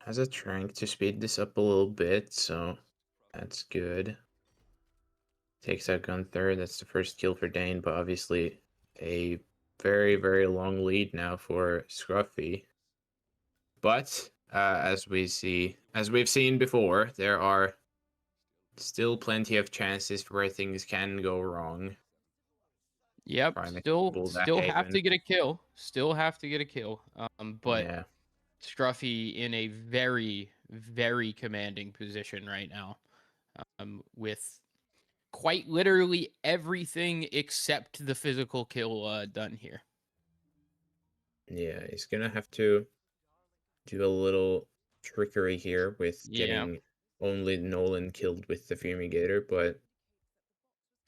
has a trank to speed this up a little bit, so that's good. Takes out Gunther. That's the first kill for Dane, but obviously a very, very long lead now for Scruffy. But as we've seen before, there are still plenty of chances where things can go wrong. Yep, Prime still example, that have Haven. to get a kill. Still have to get a kill. But Yeah, Scruffy in a very, very commanding position right now. With quite literally everything except the physical kill done here. yeah, he's gonna have to do a little trickery here with Yeah. getting only Nolan killed with the Fumigator, but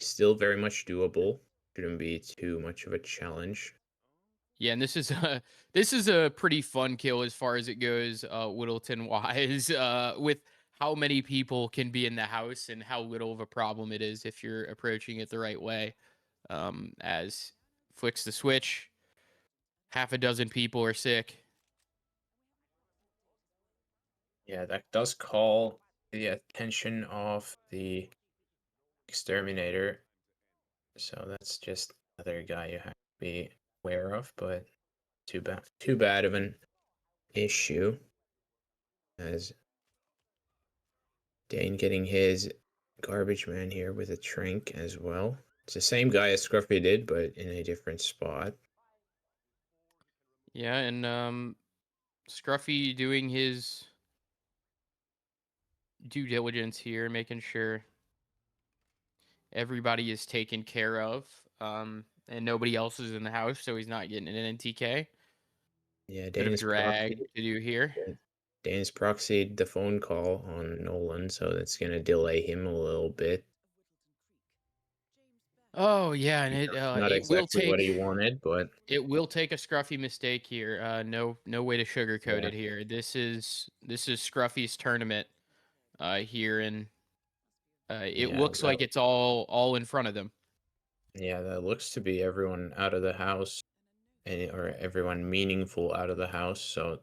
still very much doable. Shouldn't be too much of a challenge. Yeah, and this is a pretty fun kill as far as it goes, Whittleton wise, with how many people can be in the house and how little of a problem it is if you're approaching it the right way. As flicks the switch, half a dozen people are sick. Yeah, that does call the attention of the Exterminator. So that's just another guy you have to be aware of, but too bad of an issue. As Dane getting his garbage man here with a trink as well. It's the same guy as Scruffy did, but in a different spot. Yeah, and Scruffy doing his due diligence here, making sure everybody is taken care of, and nobody else is in the house, so he's not getting an NTK. Yeah, Bit of drag to do here. Dane's proxied the phone call on Nolan, so that's gonna delay him a little bit. Oh yeah, and Not it will exactly what he take wanted, but a Scruffy mistake here. No way to sugarcoat Yeah. it here. This is Scruffy's tournament here, and it Yeah, looks like it's all in front of them. yeah, that looks to be everyone out of the house, or everyone meaningful out of the house. So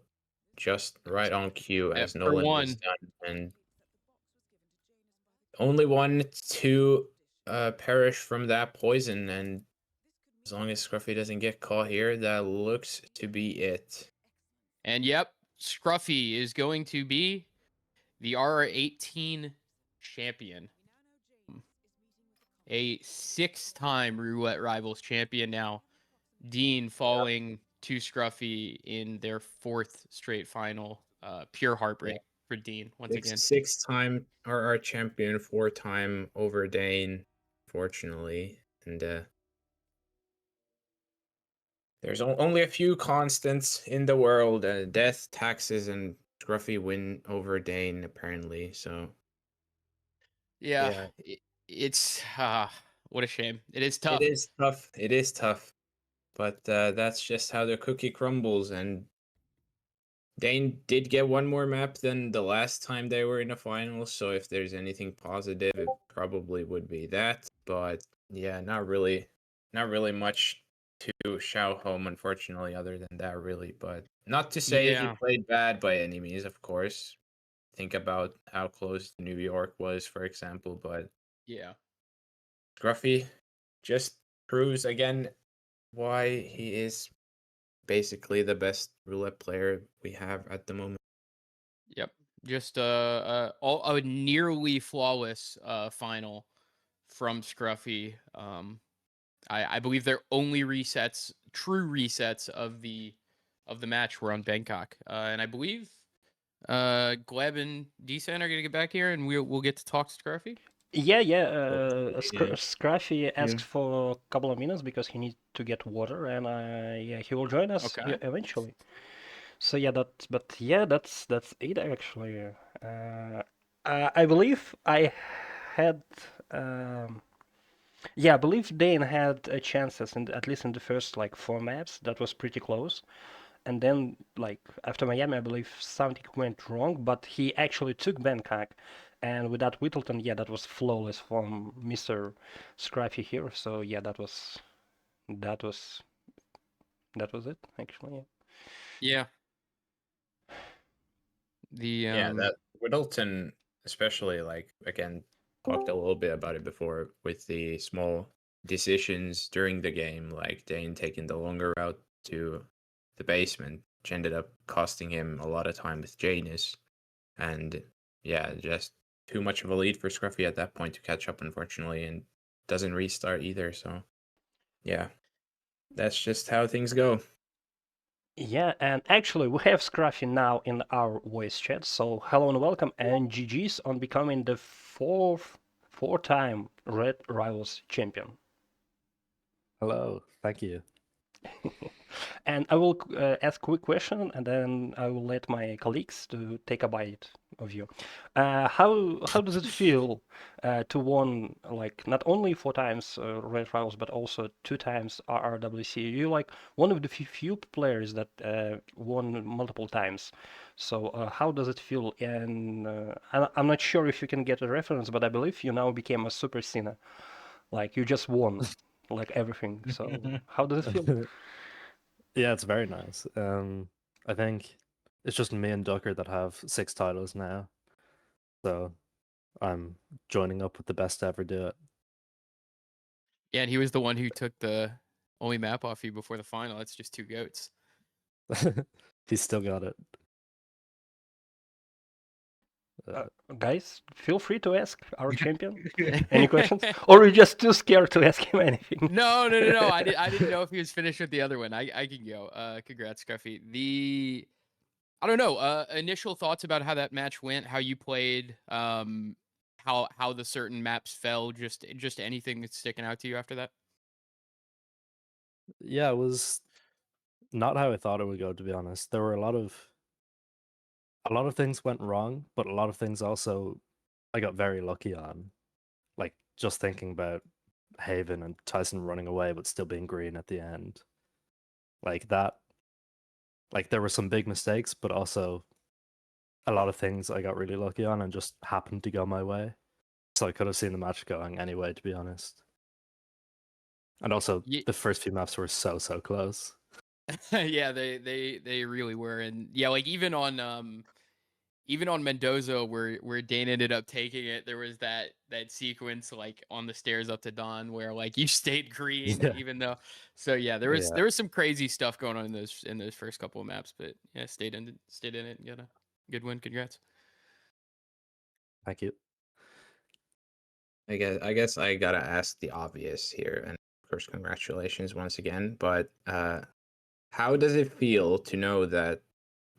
just right on cue as For Nolan one, is done, and only one to perish from that poison. And as long as Scruffy doesn't get caught here, that looks to be it. and yep, Scruffy is going to be the R18 champion. A 6-time Roulette Rivals champion now. Dean falling to Scruffy in their 4th straight final. Pure heartbreak for Dean once again. Six-time RR champion, 4-time over Dane, fortunately. And there's only a few constants in the world: death, taxes, and Scruffy win over Dane, apparently. So Yeah, it's what a shame. It is it tough. is tough. It is tough, but that's just how the cookie crumbles. And Dane did get one more map than the last time they were in a final. So if there's anything positive, it probably would be that. But yeah, not really much to shout home, unfortunately, other than that, really. But not to say he Yeah. played bad by any means, of course. think about how close New York was, for example. But Yeah. Scruffy just proves again why he is basically the best roulette player we have at the moment. Yep. Just a nearly flawless final from Scruffy. I believe their only resets, true resets of the match were on Bangkok. And I believe Gleb and deasann are gonna get back here, and we'll get to talk to Scruffy. Yeah, yeah. Yeah. Scruffy Yeah. asked for a couple of minutes because he needs to get water, and yeah, he will join us Okay. eventually. So yeah, that's it actually. Uh, I believe I had yeah, I believe Dein had chances in at least in the first like 4 maps. That was pretty close. And then like after Miami, I believe something went wrong, but he actually took Bangkok. And with that Whittleton, yeah, that was flawless from Mr. Scruffy here. So yeah, that was that was it actually. Yeah. The Yeah, that Whittleton, especially, like, again, talked a little bit about it before with the small decisions during the game, like Dane taking the longer route to the basement, which ended up costing him a lot of time with Janus. And yeah, just too much of a lead for Scruffy at that point to catch up, unfortunately, and doesn't restart either. So yeah, that's just how things go. Yeah, and actually we have Scruffy now in our voice chat. So hello and welcome, and GG's on becoming the four-time Red Rivals champion. Hello, thank you. And I will ask a quick question, and then I will let my colleagues to take a bite of you. How does it feel to won like not only 4 times Red Rivals but also 2 times RRWC? You're like one of the few players that won multiple times. So how does it feel? And I'm not sure if you can get a reference, but I believe you now became a super sinner. Like you just won like everything. So how does it feel? Yeah, it's very nice. I think it's just me and Ducker that have 6 titles now, so I'm joining up with the best to ever do and he was the one who took the only map off you before the final. It's just 2 goats. it. He's still got it. Guys, feel free to ask our champion any questions, or you're just too scared to ask him anything. No. I didn't know if he was finished with the other one. I can go. Congrats, Scruffy. I don't know. Initial thoughts about how that match went, how you played, how the certain maps fell, just anything that's sticking out to you after that. Yeah, it was not how I thought it would go, to be honest. There were a lot of things went wrong, but a lot of things also I got very lucky on. Like just thinking about Haven and Tyson running away but still being green at the end. Like that, like there were some big mistakes, but also a lot of things I got really lucky on and just happened to go my way. So I could have seen the match going anyway, to be honest. And also Ye- the first few maps were so close. yeah, they really were, and yeah, like even on Mendoza where Dane ended up taking it, there was that sequence like on the stairs up to Dawn where like you stayed green Yeah. even though. So yeah, there was some crazy stuff going on in those first couple of maps, but yeah, stayed in it and got a good win. Congrats. Thank you. I guess I gotta ask the obvious here, and of course, congratulations once again. But how does it feel to know that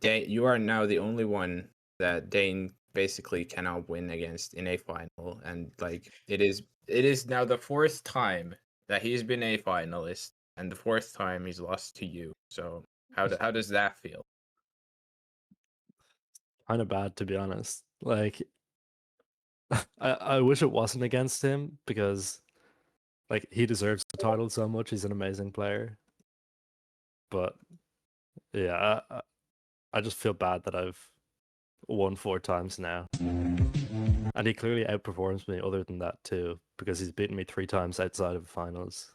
you are now the only one that Dane basically cannot win against in a final, and like it is now the 4th time that he's been a finalist, and the 4th time he's lost to you. So how does that feel? Kind of bad, to be honest. Like, I wish it wasn't against him because, like, he deserves the title so much. He's an amazing player. But yeah, I just feel bad that I've won 4 times now. And he clearly outperforms me other than that too, because he's beaten me 3 times outside of finals.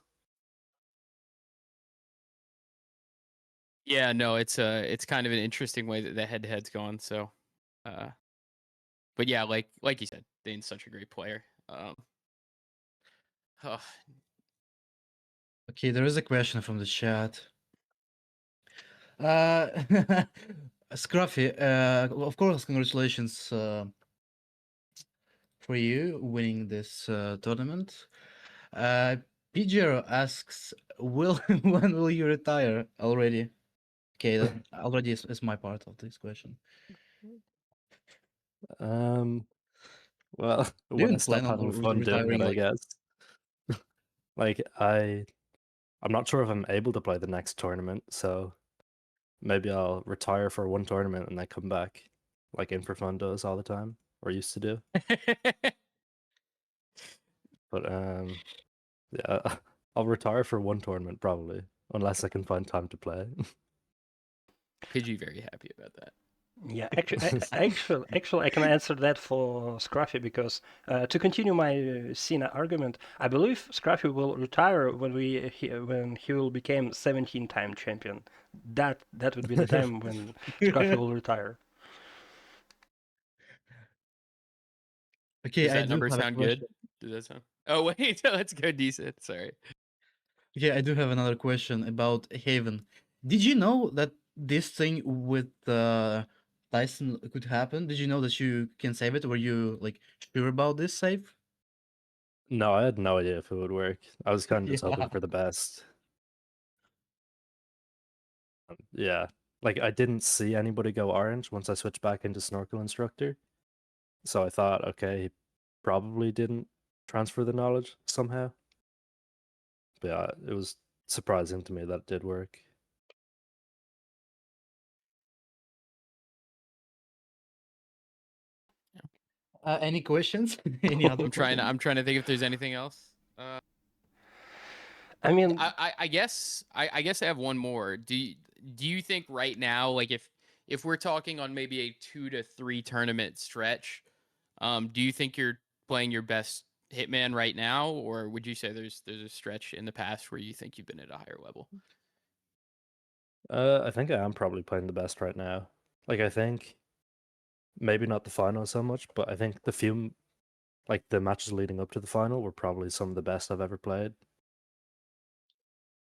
Yeah, no, it's kind of an interesting way that the head-to-head's gone. So, But yeah, like you said, Dane's such a great player. Oh, Okay, there is a question from the chat. Scruffy, of course, congratulations for you winning this tournament. PJero asks, "Will when will you retire already?" Okay, that already is my part of this question. Well, Do you when I even stop plan on having fun doing retiring it, I like guess. Like I'm not sure if I'm able to play the next tournament, so maybe I'll retire for one tournament and then come back, like In for Fun does all the time, or used to do. But yeah, I'll retire for one tournament probably, unless I can find time to play. Pidgey very happy about that. Yeah, actually, I can answer that for Scruffy because to continue my Cena argument, I believe Scruffy will retire when when he will become 17-time champion. That would be the time when Scruffy will retire. Okay, Does I that do number have a sound question. good? Does that sound? Oh wait, let's go decent. Sorry. Okay, I do have another question about Haven. Did you know that this thing with Tyson could happen? Did you know that you can save it? Were you like sure about this save? No, I had no idea if it would work. I was kind of just hoping Yeah. for the best. Yeah, like I didn't see anybody go orange once I switched back into Snorkel Instructor, so I thought, okay, he probably didn't transfer the knowledge somehow. But yeah, it was surprising to me that it did work. Any questions? Any other I'm trying. questions? I'm trying to think if there's anything else. I mean, I guess I guess I have one more. Do you think right now, like if we're talking on maybe a 2 to 3 tournament stretch, do you think you're playing your best Hitman right now, or would you say there's a stretch in the past where you think you've been at a higher level? I think I am probably playing the best right now. Like I think maybe not the final so much, but I think the matches leading up to the final were probably some of the best I've ever played,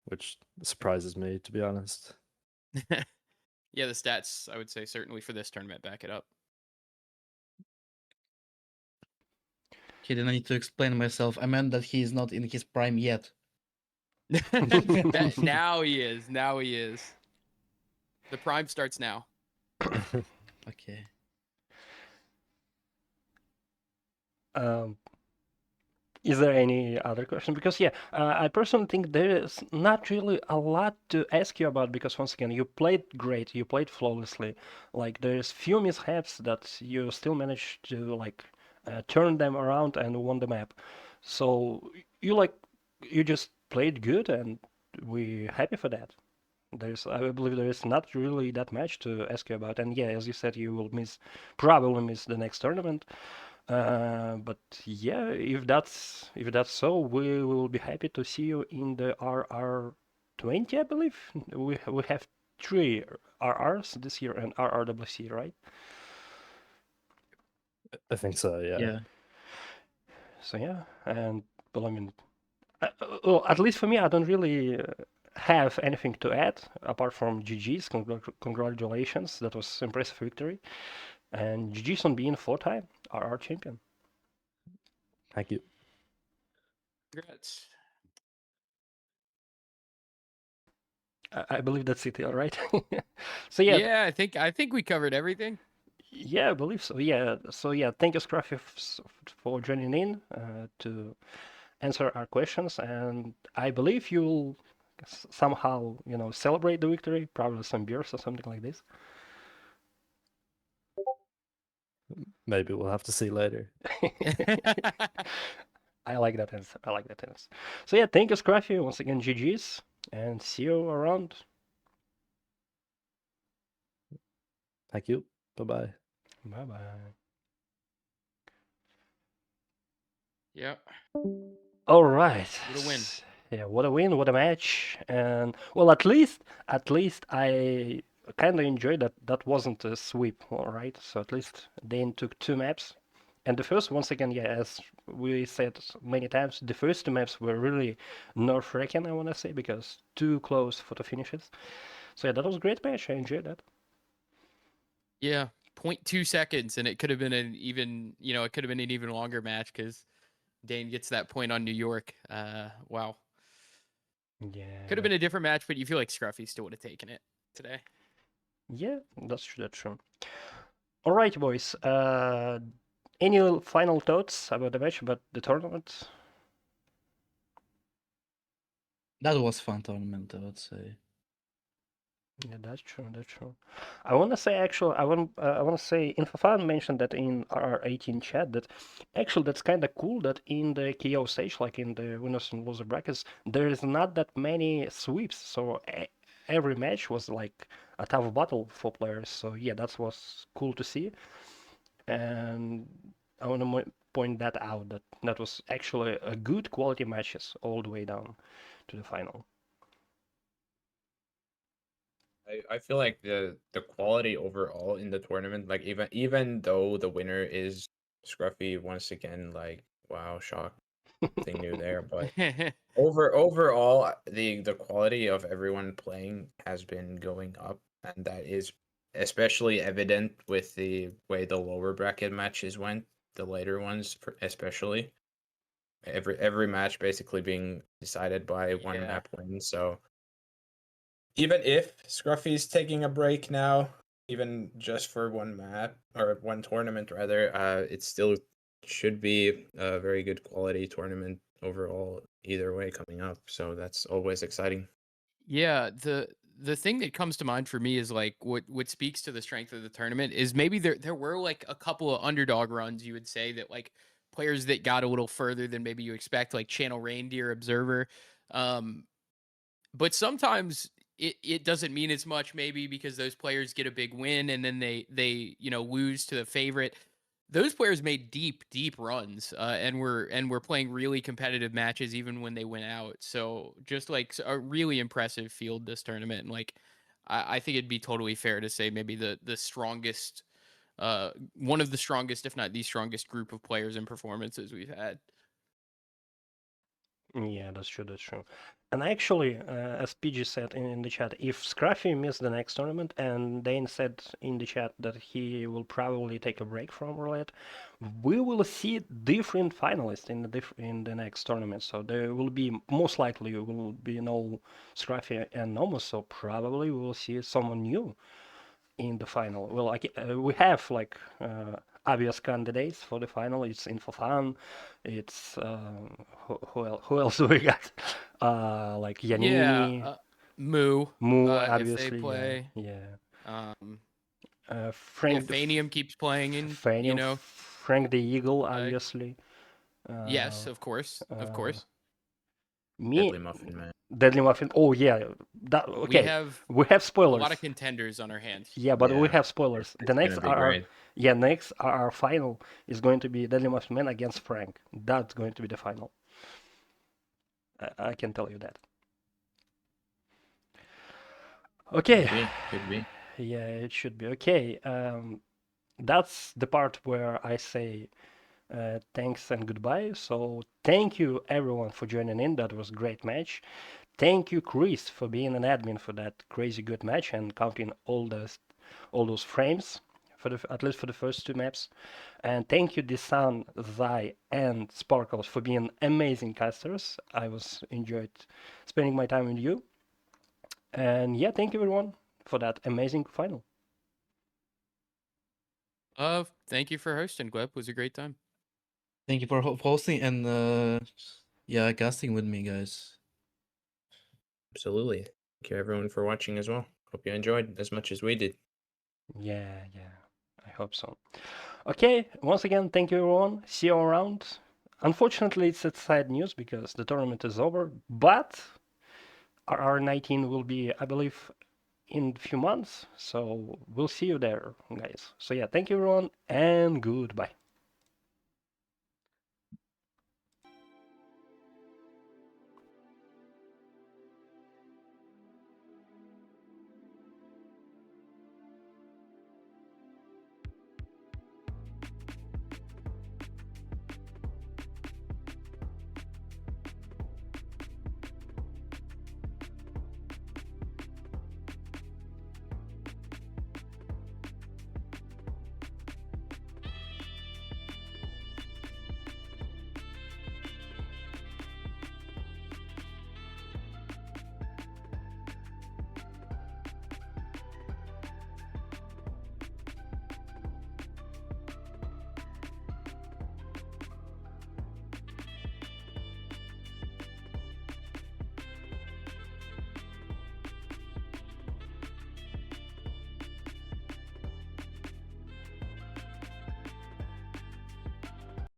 which surprises me, to be honest. Yeah, the stats I would say certainly for this tournament back it up. Okay, then I need to explain myself. I meant that he is not in his prime yet. Now he is. Now he is. The prime starts now. Okay. um, is there any other question? Because yeah, I personally think there is not really a lot to ask you about because once again, you played great, you played flawlessly. Like there's few mishaps that you still managed to like turn them around and won the map. So you just played good, and we're happy for that. I believe there is not really that much to ask you about. And yeah, as you said, you will probably miss the next tournament. But yeah, if that's so, we will be happy to see you in the RR20, I believe. We have 3 RRs this year and RRWC, right? I think so, yeah. Yeah. So yeah, and well, I mean, well, at least for me, I don't really have anything to add apart from GG's. Congratulations, that was impressive victory, and GG's on being 4-time RR champion. Thank you. Congrats. I believe that's it, all right? So yeah, Yeah, I think we covered everything. yeah, I believe so. Yeah, so yeah, thank you, Scruffy, for joining in to answer our questions, and I believe you'll somehow, celebrate the victory, probably some beers or something like this. Maybe we'll have to see later. I like that answer. I like that answer. So yeah, thank you, Scruffy. Once again, GG's, and see you around. Thank you. Bye-bye. Bye bye. Yeah. All right. What a win. Yeah, what a win, what a match. And well, at least I kind of enjoyed that wasn't a sweep, all right? So at least Dane took 2 maps And the first, once again, yeah, as we said many times, the first two maps were really nerve-wracking, I want to say, because too close for the finishes. So yeah, that was a great match. I enjoyed that. Yeah, 0.2 seconds, and it could have been an even, it could have been an even longer match because Dane gets that point on New York. Wow. Yeah. Could have been a different match, but you feel like Scruffy still would have taken it today. Yeah, that's true. That's true. All right, boys. Any final thoughts about the match, about the tournament? That was fun tournament, I would say. Yeah, that's true. That's true. I want to say actually, I want to say Infofan mentioned that in our 18 chat that actually that's kind of cool that in the KO stage, like in the winners and loser brackets, there is not that many sweeps. So every match was like a tough battle for players. So yeah, that was cool to see. And I want to point that out that that was actually a good quality matches all the way down to the final. I feel like the quality overall in the tournament, like even though the winner is Scruffy once again, like wow, shock, nothing new there. But overall, the quality of everyone playing has been going up, and that is especially evident with the way the lower bracket matches went, the later ones especially. Every match basically being decided by one Yeah. map win. So even if Scruffy's taking a break now, even just for one map or one tournament rather, it still should be a very good quality tournament overall either way coming up. So that's always exciting. Yeah, the thing that comes to mind for me is like what speaks to the strength of the tournament is maybe there were like a couple of underdog runs you would say that like players that got a little further than maybe you expect, like Channel Reindeer, Observer. Um, but sometimes it doesn't mean as much maybe because those players get a big win and then they lose to the favorite. Those players made deep runs, and were playing really competitive matches even when they went out. So just like a really impressive field this tournament, and like I think it'd be totally fair to say maybe the strongest, one of the strongest, if not the strongest group of players and performances we've had. Yeah, that's true. That's true. And actually, as PG said in the chat, if Scruffy missed the next tournament, and Dane said in the chat that he will probably take a break from Roulette, we will see different finalists in the next tournament. So there will be most likely will be no Scruffy and Nomos. So probably we will see someone new in the final. Well, we have like obvious candidates for the final. It's Infofan. It's who else do we got? Like Yeah, Yanini, Moo, Moo, if they obviously. Yeah, play. yeah. Um, yeah, Frank, Fanium keeps playing in, Fanium, Frank the Eagle, uh, obviously. yes, Uh, of uh, course. me, Deadly Muffin Man. Deadly Muffin. Oh yeah, that We okay. have We have a lot spoilers. of contenders on our hands. Yeah, but we Yeah, have spoilers. The it's next gonna be are great. yeah, next our final is going to be Deadly Muffin Man against Frank. That's going to be the final. I can tell you that. Okay. Could be. Yeah, it should be okay. That's the part where I say thanks and goodbye. So thank you everyone for joining in. That was a great match. Thank you, Chris, for being an admin for that crazy good match and counting all those frames for at least for the first two maps. And thank you, deasann, Zai, and Sparkles for being amazing casters. I was enjoyed spending my time with you. And yeah, thank you everyone for that amazing final. Thank you for hosting, Gleb. It was a great time. Thank you for hosting and yeah, casting with me, guys. Absolutely. Thank you everyone for watching as well. Hope you enjoyed as much as we did. Yeah, I hope so. Okay, once again, thank you everyone. See you around. Unfortunately, it's sad news because the tournament is over, but RR19 will be, I believe, in a few months. So we'll see you there, guys. So yeah, thank you everyone and goodbye.